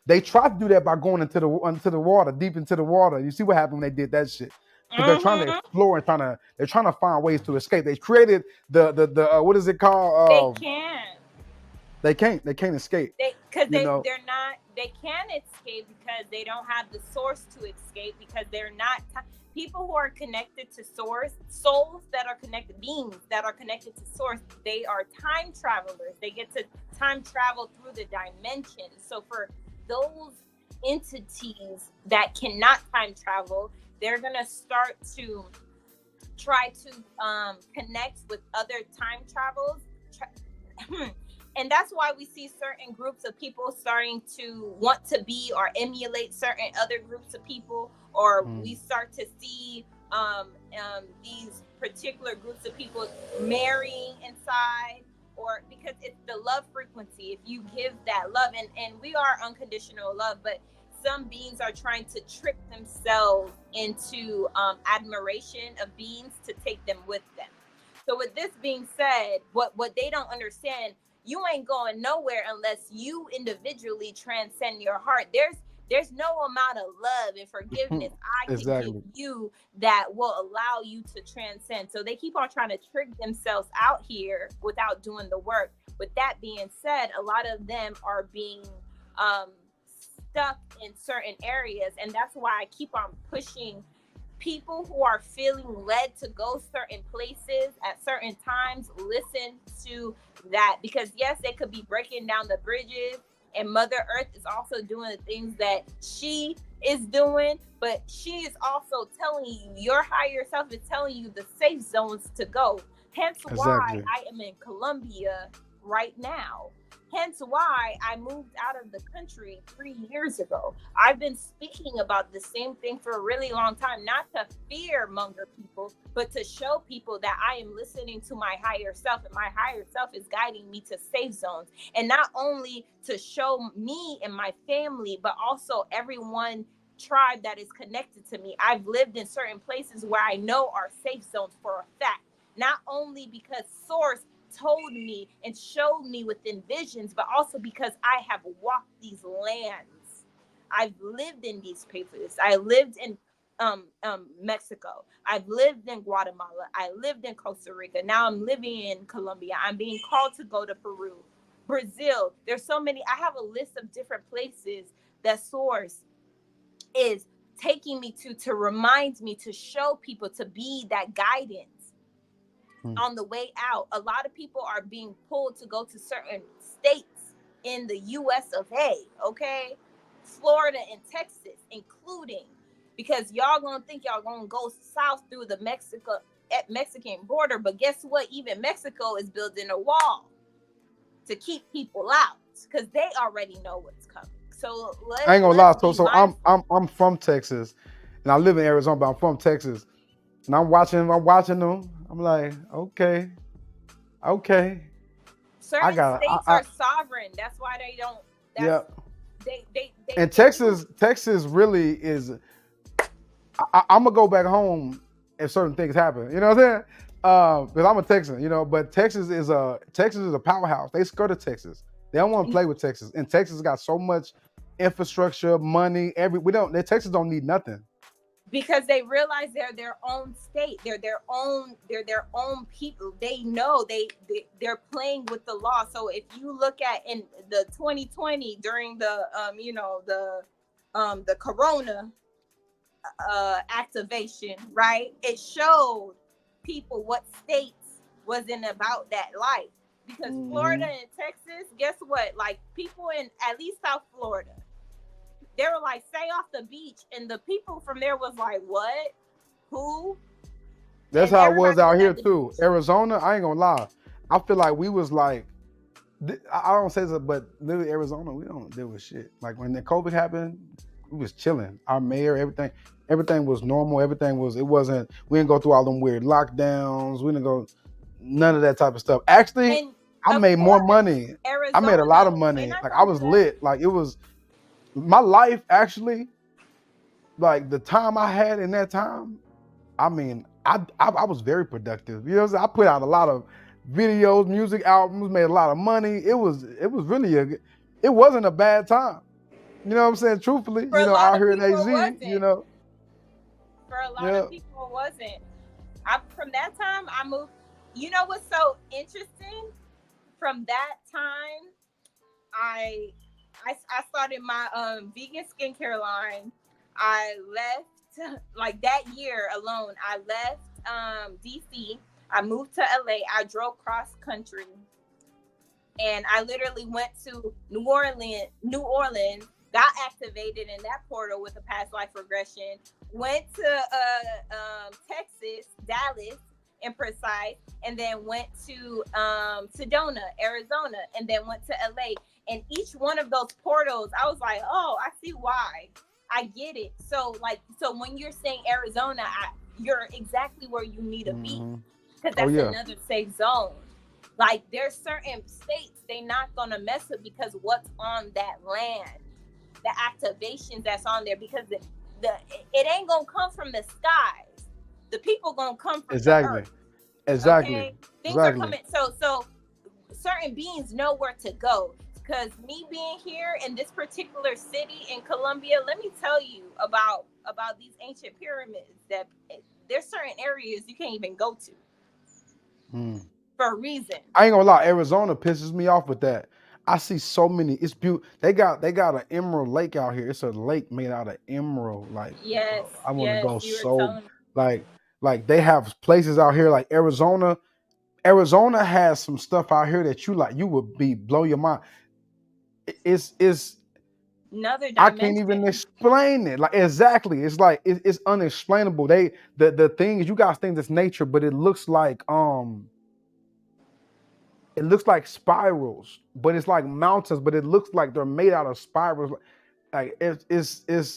they try to do that by going into the water, deep into the water. You see what happened when they did that shit. Because they're trying to explore and they're trying to find ways to escape. They created the what is it called? They can't escape. They can't escape because they don't have the source to escape, because they're not people who are connected to source, souls that are connected, beings that are connected to source. They are time travelers. They get to time travel through the dimensions. So for those entities that cannot time travel, they're gonna start to try to connect with other time travels. And that's why we see certain groups of people starting to want to be or emulate certain other groups of people, or we start to see these particular groups of people marrying inside, or because it's the love frequency. If you give that love, and we are unconditional love, but some beings are trying to trick themselves into admiration of beings to take them with them. So with this being said, what they don't understand, you ain't going nowhere unless you individually transcend your heart. There's no amount of love and forgiveness I can give you that will allow you to transcend. So they keep on trying to trick themselves out here without doing the work. With that being said, a lot of them are being stuck in certain areas, and that's why I keep on pushing people who are feeling led to go certain places at certain times. Listen to that, because yes, they could be breaking down the bridges, and Mother Earth is also doing the things that she is doing, but she is also telling you, your higher self is telling you the safe zones to go. Hence why I am in Colombia right now. Hence why I moved out of the country 3 years ago. I've been speaking about the same thing for a really long time, not to fear monger people, but to show people that I am listening to my higher self, and my higher self is guiding me to safe zones. And not only to show me and my family, but also everyone tribe that is connected to me. I've lived in certain places where I know are safe zones for a fact, not only because Source told me and showed me within visions, but also because I have walked these lands. I've lived in these places. I lived in Mexico. I've lived in Guatemala. I lived in Costa Rica. Now I'm living in Colombia. I'm being called to go to Peru, Brazil. There's so many. I have a list of different places that Source is taking me to remind me, to show people, to be that guidance on the way out. A lot of people are being pulled to go to certain states in the US of A, okay? Florida and Texas, including, because y'all gonna think y'all gonna go south through the Mexican border, but guess what? Even Mexico is building a wall to keep people out, because they already know what's coming. So I ain't gonna lie. So I'm from Texas, and I live in Arizona, but I'm from Texas, and I'm watching them. I'm like, okay. Certain states are sovereign. That's why they don't. They and Texas really is. I'm gonna go back home if certain things happen. You know what I'm saying? Because I'm a Texan, you know, but Texas is a powerhouse. They scared of Texas. They don't want to play with Texas. And Texas got so much infrastructure, money, Texas don't need nothing. Because they realize they're their own state. They're their own people. They know they're playing with the law. So if you look at in the 2020 during the the corona activation, right? It showed people what states wasn't about that life. Because Florida and Texas, guess what? Like people in at least South Florida, they were like, stay off the beach. And the people from there was like, what? Who? That's how it was out here too. Arizona, I ain't gonna lie. I feel like we was like, I don't say this, but literally Arizona, we don't deal with shit. Like when the COVID happened, we was chilling. Our mayor, everything was normal. We didn't go through all them weird lockdowns. We didn't go none of that type of stuff. Actually, I made more money. Arizona, I made a lot of money. Like I was lit. Like it was my life actually, like the time I had in that time, I mean, I was very productive. You know what I'm saying? I put out a lot of videos, music albums, made a lot of money. It really it wasn't a bad time. You know what I'm saying? Truthfully, for out here in AZ, you know. For a lot of people, it wasn't. From that time, I moved. You know what's so interesting? From that time, I started my vegan skincare line. I left, like that year alone, I left DC. I moved to LA. I drove cross country. And I literally went to New Orleans, got activated in that portal with a past life regression, went to Texas, Dallas, and precise, and then went to Sedona, Arizona, and then went to LA. And each one of those portals, I was like, oh, I see why. I get it. So when you're saying Arizona, you're exactly where you need to be, because that's another safe zone. Like there's certain states they not gonna mess with because what's on that land, the activations that's on there, because it ain't gonna come from the skies. The people gonna come from the earth. Exactly. Okay? Things are coming. So certain beings know where to go. Because me being here in this particular city in Colombia, let me tell you about these ancient pyramids. That there's certain areas you can't even go to for a reason. I ain't gonna lie, Arizona pisses me off with that. I see so many. It's beautiful. They got an emerald lake out here. It's a lake made out of emerald. Like yes, I want to go so like they have places out here like Arizona. Arizona has some stuff out here that you would blow your mind. It's another dimension. I can't even explain it. Like exactly, it's like it's unexplainable. The thing is, you guys think it's nature, but it looks like spirals, but it's like mountains, but it looks like they're made out of spirals. Like it's that's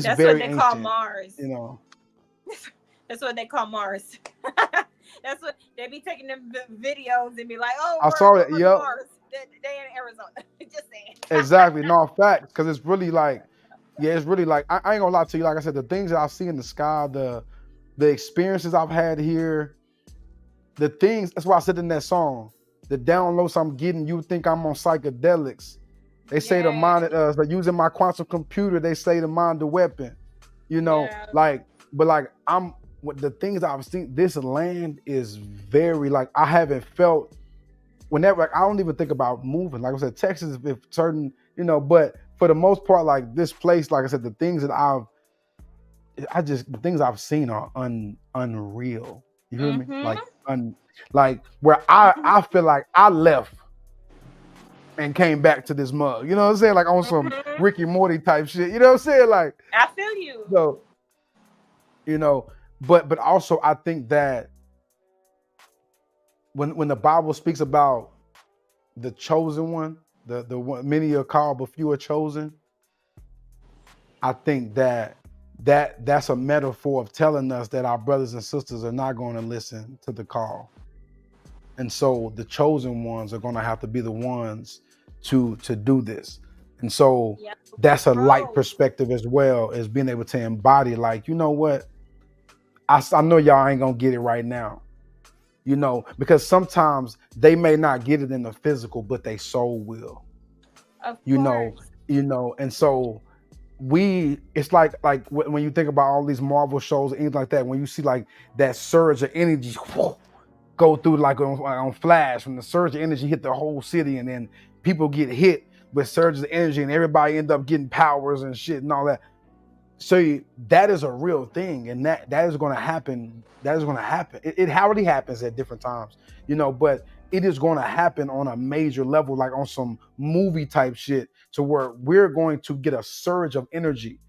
very what they ancient, call Mars. You know, that's what they call Mars. That's what they be taking them videos and be like, oh, I saw it. Yep. Mars. They in Arizona. Just saying. Exactly. No, facts. Because it's really like, it's really like, I ain't gonna lie to you. Like I said, the things that I see in the sky, the experiences I've had here, the things, that's why I said in that song, the downloads I'm getting, you think I'm on psychedelics. They say the mind, like using my quantum computer, they say the mind the weapon. You know, the things I've seen, this land is very, like, I haven't felt, whenever, like, I don't even think about moving. Like I said, Texas, if certain, but for the most part, like this place, like I said, the things that the things I've seen are unreal. You hear me? Like where I feel like I left and came back to this mug. You know what I'm saying? Like on some Ricky Morty type shit. You know what I'm saying? Like I feel you. So, but also I think that when the Bible speaks about the chosen one, the one, many are called but few are chosen, I think that's a metaphor of telling us that our brothers and sisters are not going to listen to the call. And so the chosen ones are going to have to be the ones to do this. And so that's a light perspective as well, as being able to embody, like, you know what? I know y'all ain't gonna get it right now, you know, because sometimes they may not get it in the physical, but they soul will, Of you know, course. and so it's like when you think about all these Marvel shows and things like that, when you see like that surge of energy go through like on Flash, when the surge of energy hit the whole city, and then people get hit with surges of energy, and everybody end up getting powers and shit and all that. So that is a real thing, and that is going to happen. That is going to happen. It already happens at different times, you know, but it is going to happen on a major level, like on some movie type shit, to where we're going to get a surge of energy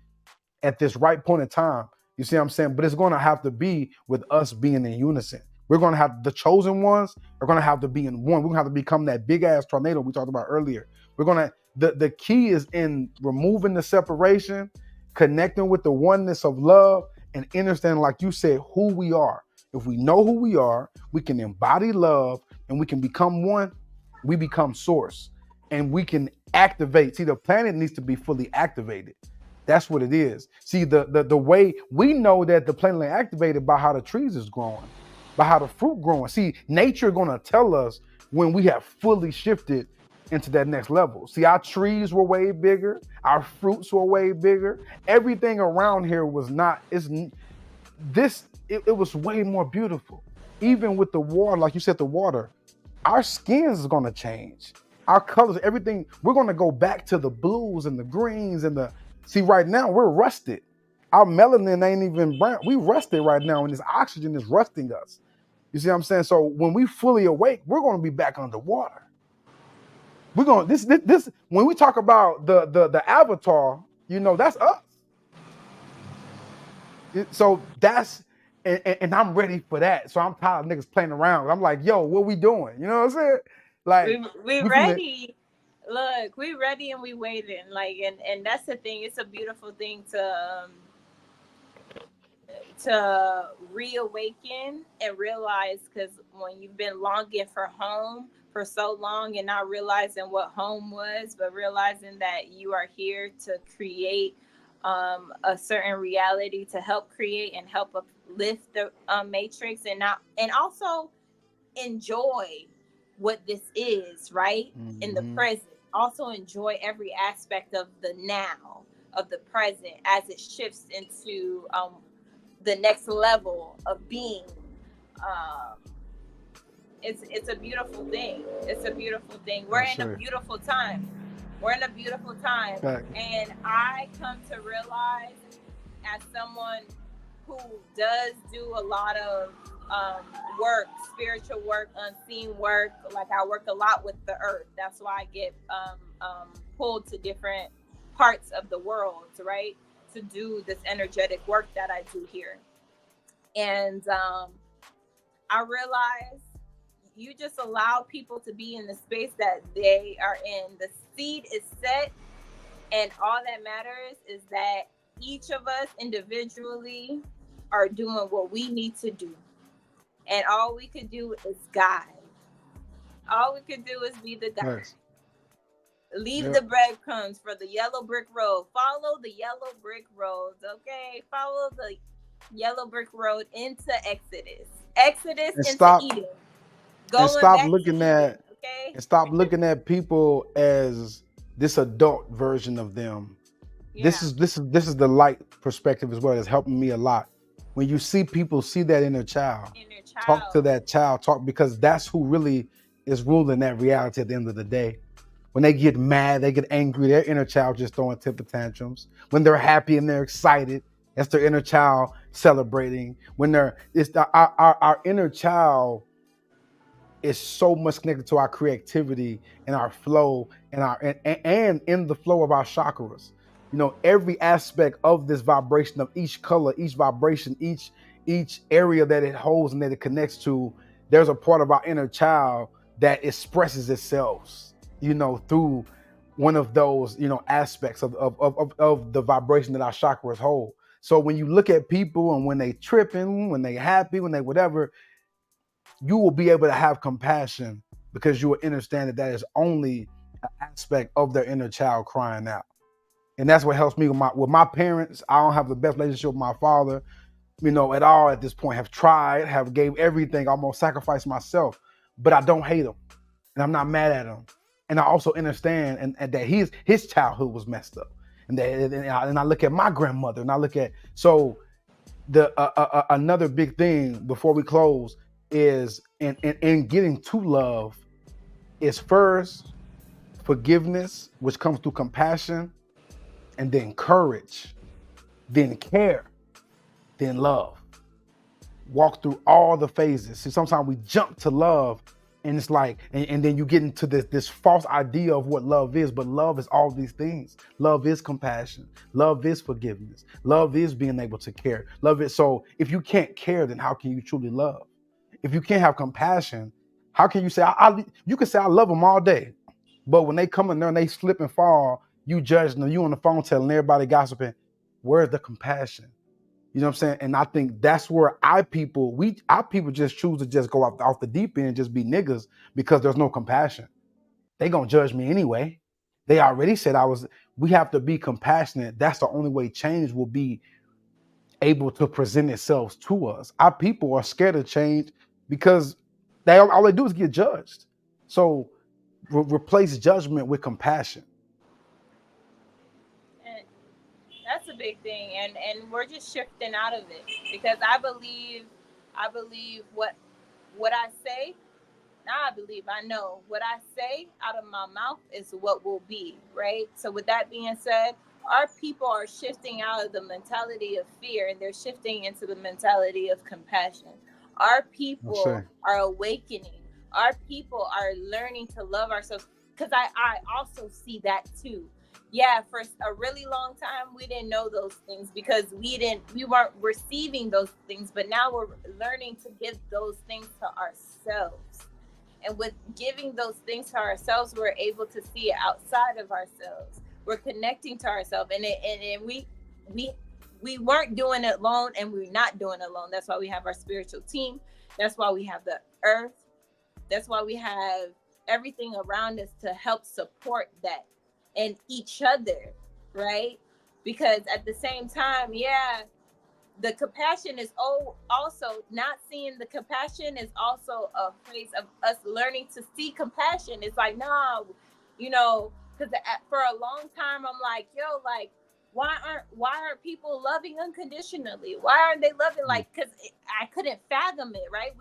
at this right point in time. You see what I'm saying? But it's going to have to be with us being in unison. We're going to have the chosen ones are going to have to be in one. We're going to have to become that big ass tornado we talked about earlier. We're going to, the key is in removing the separation, connecting with the oneness of love, and understanding, like you said, who we are. If we know who we are, we can embody love and we can become one. We become source and we can activate. See, the planet needs to be fully activated. That's what it is. See, the way we know that the planet is activated by how the trees is growing, by how the fruit growing. See, nature gonna tell us when we have fully shifted into that next level. See, our trees were way bigger, our fruits were way bigger. Everything around here was not. It was way more beautiful. Even with the water, like you said, the water, our skins is gonna change. Our colors, everything. We're gonna go back to the blues and the greens and the. See, right now we're rusted. Our melanin ain't even brown. We rusted right now, and this oxygen is rusting us. You see what I'm saying? So when we fully awake, we're gonna be back underwater. We're gonna this when we talk about the avatar, you know, that's us. So that's and I'm ready for that. So I'm tired of niggas playing around. I'm like, yo, what we doing? You know what I'm saying? Like We we finna, ready. Look, we ready and we waiting. Like, and that's the thing. It's a beautiful thing to reawaken and realize, because when you've been longing for home for so long and not realizing what home was, but realizing that you are here to create a certain reality, to help create and help uplift the matrix, and not, and also enjoy what this is, right? In the present. Also enjoy every aspect of the now, of the present, as it shifts into the next level of being. Um, it's a beautiful thing. It's a beautiful thing. We're in a beautiful time. We're in a beautiful time. Right. And I come to realize, as someone who does do a lot of work, spiritual work, unseen work, like I work a lot with the earth. That's why I get pulled to different parts of the world, right? To do this energetic work that I do here. And I realize you just allow people to be in the space that they are in. The seed is set, and all that matters is that each of us individually are doing what we need to do. And all we could do is guide. All we could do is be the guide. Nice. Leave the breadcrumbs for the yellow brick road. Follow the yellow brick roads, okay? Follow the yellow brick road into Exodus. Exodus And into Eden. Going back to Eden, okay? And stop looking at people as this adult version of them. Yeah. This is the light perspective as well. It's helping me a lot. When you see people, see that inner child. Talk to that child. Because that's who really is ruling that reality at the end of the day. When they get mad, they get angry, their inner child just throwing temper tantrums. When they're happy and they're excited, that's their inner child celebrating. When our inner child is so much connected to our creativity and our flow and in the flow of our chakras. You know, every aspect of this vibration of each color, each vibration, each area that it holds and that it connects to, there's a part of our inner child that expresses itself, you know, through one of those, you know, aspects of the vibration that our chakras hold. So when you look at people and when they tripping, when they happy, when they whatever, you will be able to have compassion because you will understand that is only an aspect of their inner child crying out. And that's what helps me with my parents. I don't have the best relationship with my father. at all at this point. Have tried, have gave everything, almost sacrificed myself, but I don't hate him, and I'm not mad at him. And I also understand and that his childhood was messed up, and I look at my grandmother, and I look at so the another big thing before we close is in getting to love is first forgiveness, which comes through compassion, and then courage, then care, then love. Walk through all the phases. See, sometimes we jump to love, and it's like, and then you get into this false idea of what love is, but love is all these things. Love is compassion. Love is forgiveness. Love is being able to care. Love is, so if you can't care, then how can you truly love? If you can't have compassion, how can you say, you can say, I love them all day, but when they come in there and they slip and fall, you judging them, you on the phone telling everybody gossiping, where's the compassion? You know what I'm saying? And I think that's where our people just choose to just go off the deep end and just be niggas because there's no compassion. They gonna judge me anyway. They already said we have to be compassionate. That's the only way change will be able to present itself to us. Our people are scared of change because all they do is get judged. So replace judgment with compassion. And that's a big thing, and we're just shifting out of it because I believe what I say. Now I know what I say out of my mouth is what will be, right? So with that being said, our people are shifting out of the mentality of fear and they're shifting into the mentality of compassion. Our people are awakening. Our people are learning to love ourselves because I also see that too. Yeah, for a really long time we didn't know those things because we weren't receiving those things, but now we're learning to give those things to ourselves. And with giving those things to ourselves, we're able to see it outside of ourselves. We're connecting to ourselves, and we weren't doing it alone, and we're not doing it alone. That's why we have our spiritual team. That's why we have the earth. That's why we have everything around us to help support that and each other, right? Because at the same time, yeah, the compassion is also not seeing the compassion is also a place of us learning to see compassion. It's like, no, because for a long time I'm like, yo, like, why aren't people loving unconditionally? Why aren't they loving, like, because I couldn't fathom it, right?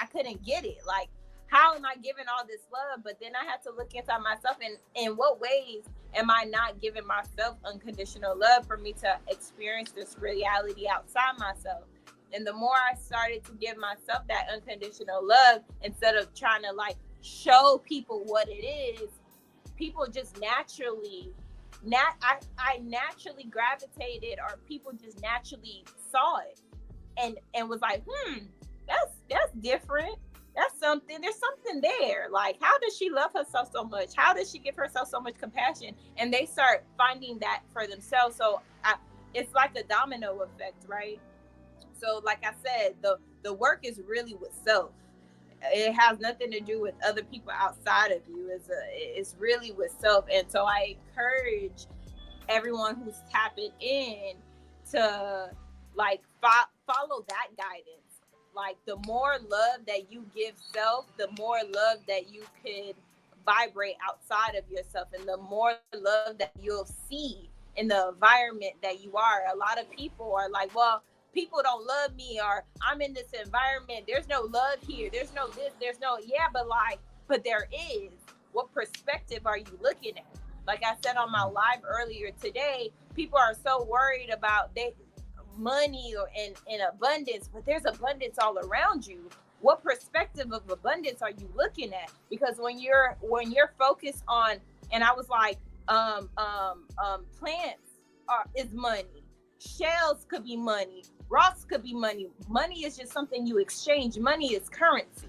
I couldn't get it. Like, how am I giving all this love? But then I had to look inside myself, and in what ways am I not giving myself unconditional love for me to experience this reality outside myself? And the more I started to give myself that unconditional love, instead of trying to like show people what it is, people just naturally, I naturally gravitated, or people just naturally saw it and was like, that's different. That's something. There's something there. Like, how does she love herself so much? How does she give herself so much compassion? And they start finding that for themselves. So it's like a domino effect, right? So, like I said, the work is really with self. It has nothing to do with other people outside of you. It's really with self. And so I encourage everyone who's tapping in to like follow that guidance. Like, the more love that you give self, the more love that you could vibrate outside of yourself, and the more love that you'll see in the environment that you are. A lot of people are like, well, people don't love me, or I'm in this environment, there's no love here, there's no this, there's no, yeah, but there is. What perspective are you looking at? Like I said on my live earlier today, people are so worried about money or in abundance, but there's abundance all around you. What perspective of abundance are you looking at? Because when you're focused on, and I was like, plants is money, shells could be money, rocks could be money. Money is just something you exchange. Money is currency.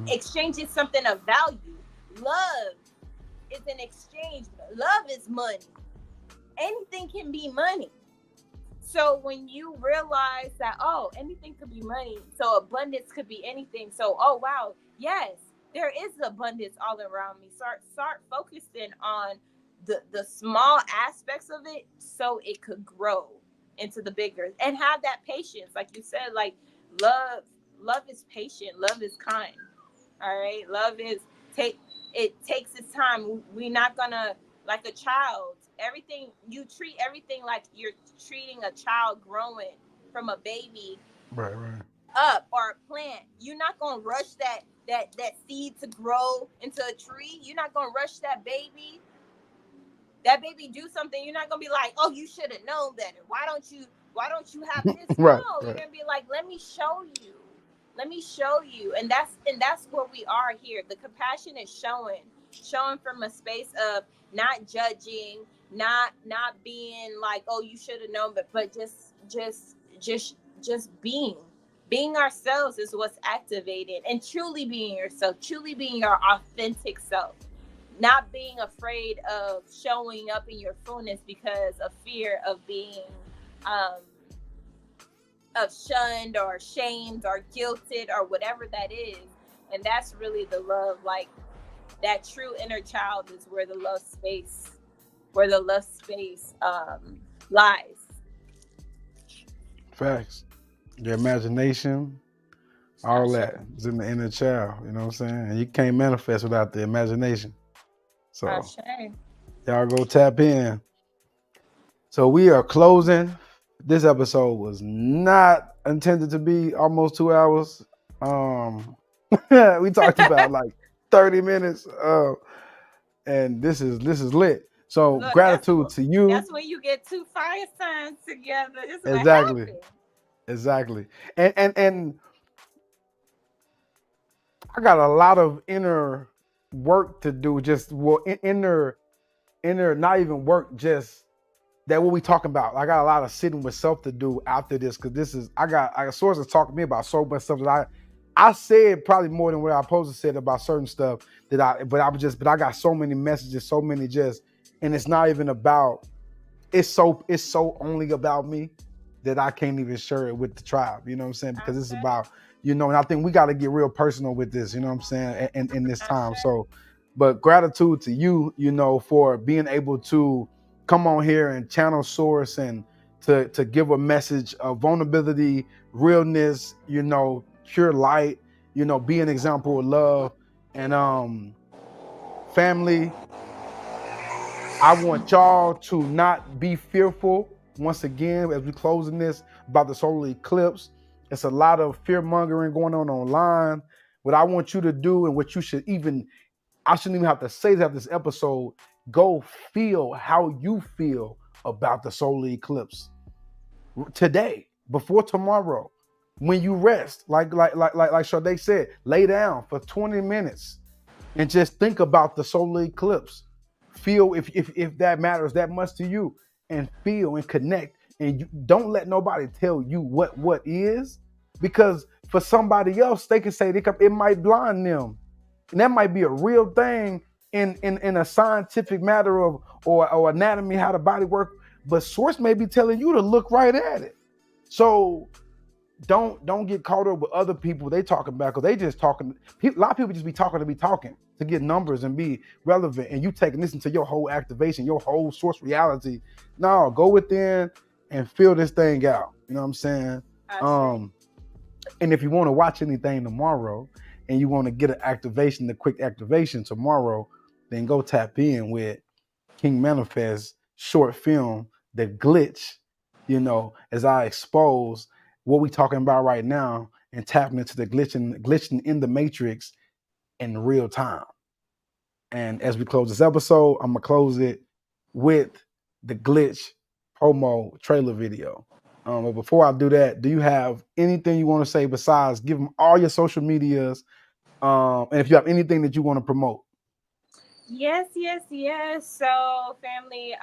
Exchange is something of value. Love is an exchange. Love is money. Anything can be money. So when you realize that, oh, anything could be money, so abundance could be anything. So, oh, wow, yes, there is abundance all around me. Start focusing on the small aspects of it so it could grow. into the bigger, and have that patience, like you said. Like love, love is patient. Love is kind. All right, love is take. It takes its time. We're not gonna like a child. Everything you treat everything like you're treating a child growing from a baby Right, right. up, or a plant. You're not gonna rush that seed to grow into a tree. You're not gonna rush that baby do something. You're not gonna be like, oh, you should have known better. Why don't you have this? Right, No, you're right. gonna be like, let me show you. And that's where we are here. The compassion is showing from a space of not judging, not being like, oh, you should have known, but just being ourselves is what's activated, and truly being yourself, truly being your authentic self, not being afraid of showing up in your fullness because of fear of being um of shunned or shamed or guilted or whatever that is. And that's really the love. Like that true inner child is where the love space lies. Facts. Your imagination, all Ashe. that is in the inner child. You know what I'm saying? And you can't manifest without the imagination. So Ashe. y'all go tap in. So we are closing. This episode was not intended to be almost 2 hours. Um, we talked about like 30 minutes. And this is lit. So Look, gratitude to you. that's when you get two fire signs together. This is what Exactly. happened. Exactly. And I got a lot of inner work to do. Just well, inner, not even work. Just that what we talking about. I got a lot of sitting with self to do after this because this is I got sources talking to me about so much stuff that I said probably more than what I supposed to said about certain stuff that but I got so many messages, so many just, and it's not even about, it's so only about me that I can't even share it with the tribe. You know what I'm saying? Because it's Ashe. about, and I think we got to get real personal with this. You know what I'm saying? In this time. Ashe. So, but gratitude to you, for being able to come on here and channel source and to give a message of vulnerability, realness. Pure light. Be an example of love and family. I want y'all to not be fearful once again as we closing this about the solar eclipse. It's a lot of fear mongering going on online. What I want you to do and what you should I shouldn't even have to say that this episode, go feel how you feel about the solar eclipse today, before tomorrow, when you rest. Like Sade said, lay down for 20 minutes and just think about the solar eclipse. Feel if that matters that much to you, and feel and connect. And you don't let nobody tell you what is, because for somebody else they can say it might blind them, and that might be a real thing in a scientific matter of or anatomy, how the body works. But source may be telling you to look right at it. So don't get caught up with other people they talking about, because they just talking. A lot of people just be talking to get numbers and be relevant, and you taking this into your whole activation, your whole source reality. No, go within and feel this thing out. You know what I'm saying? Ashe. um and if you want to watch anything tomorrow and you want to get an activation, the quick activation tomorrow, then go tap in with King Manifest short film, The Glitch, as I expose what we talking about right now and tapping into the glitching in the matrix in real time. And as we close this episode, I'm gonna close it with the Glitch promo trailer video. But before I do that, do you have anything you want to say besides give them all your social medias? And if you have anything that you want to promote. Yes, yes, yes. So, family,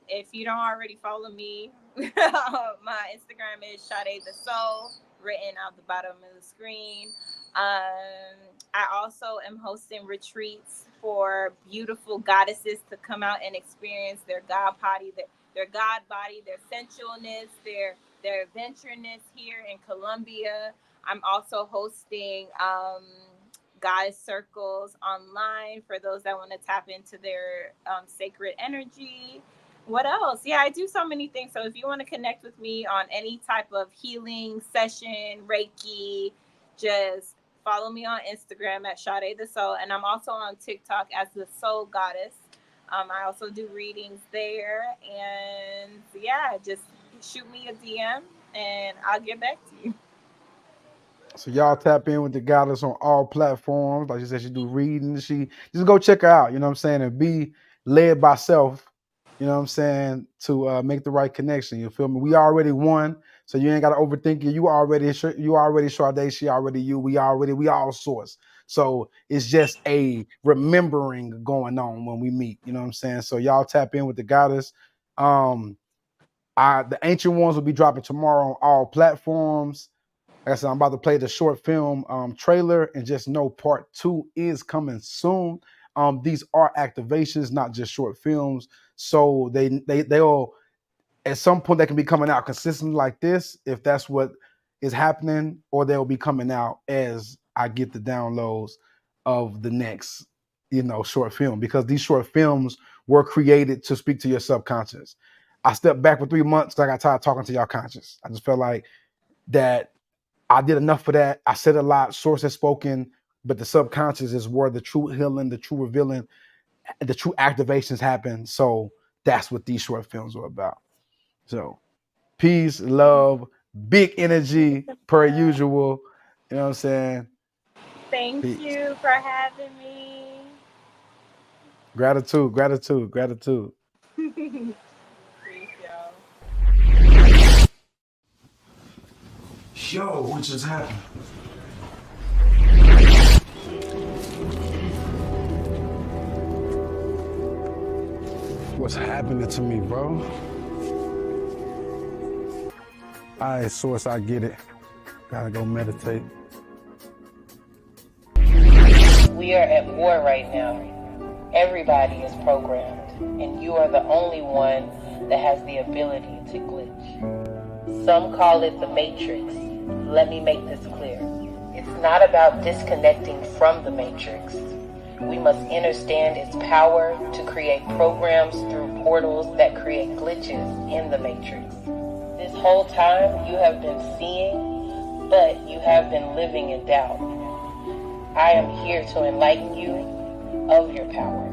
if you don't already follow me, my Instagram is Sade the Soul, written out the bottom of the screen. I also am hosting retreats for beautiful goddesses to come out and experience their God body, their sensualness, their adventureness here in Colombia. I'm also hosting goddess circles online for those that want to tap into their sacred energy. What else? Yeah, I do so many things. So if you want to connect with me on any type of healing session, Reiki, just follow me on Instagram at Sade the Soul, and I'm also on TikTok as the Soul Goddess. I also do readings there, and yeah, just shoot me a DM, and I'll get back to you. So y'all tap in with the goddess on all platforms. Like she said, she do reading. She just go check her out. You know what I'm saying, and be led by self. You know what I'm saying, to make the right connection. You feel me? We already won, so you ain't got to overthink it. You already Sade. She already you. We all source. So it's just a remembering going on when we meet. You know what I'm saying? So y'all tap in with the goddess. The ancient ones will be dropping tomorrow on all platforms. Like I said, I'm about to play the short film trailer, and just know part 2 is coming soon. These are activations, not just short films. So they'll at some point they can be coming out consistently like this, if that's what is happening, or they'll be coming out as I get the downloads of the next, short film, because these short films were created to speak to your subconscious. I stepped back for 3 months. I got tired of talking to y'all conscious. I just felt like that I did enough for that. I said a lot. Source has spoken, but the subconscious is where the true healing, the true revealing, the true activations happen. So that's what these short films are about. So peace, love, big energy per usual. You know what I'm saying? Thank Peace. you for having me. Gratitude, gratitude, gratitude. Peace, y'all. Yo, what just happened? What's happening to me, bro? All right, Source, I get it. Gotta go meditate. We are at war right now. Everybody is programmed, and you are the only one that has the ability to glitch. Some call it the Matrix. Let me make this clear. It's not about disconnecting from the Matrix. We must understand its power to create programs through portals that create glitches in the Matrix. This whole time you have been seeing, but you have been living in doubt. I am here to enlighten you of your power.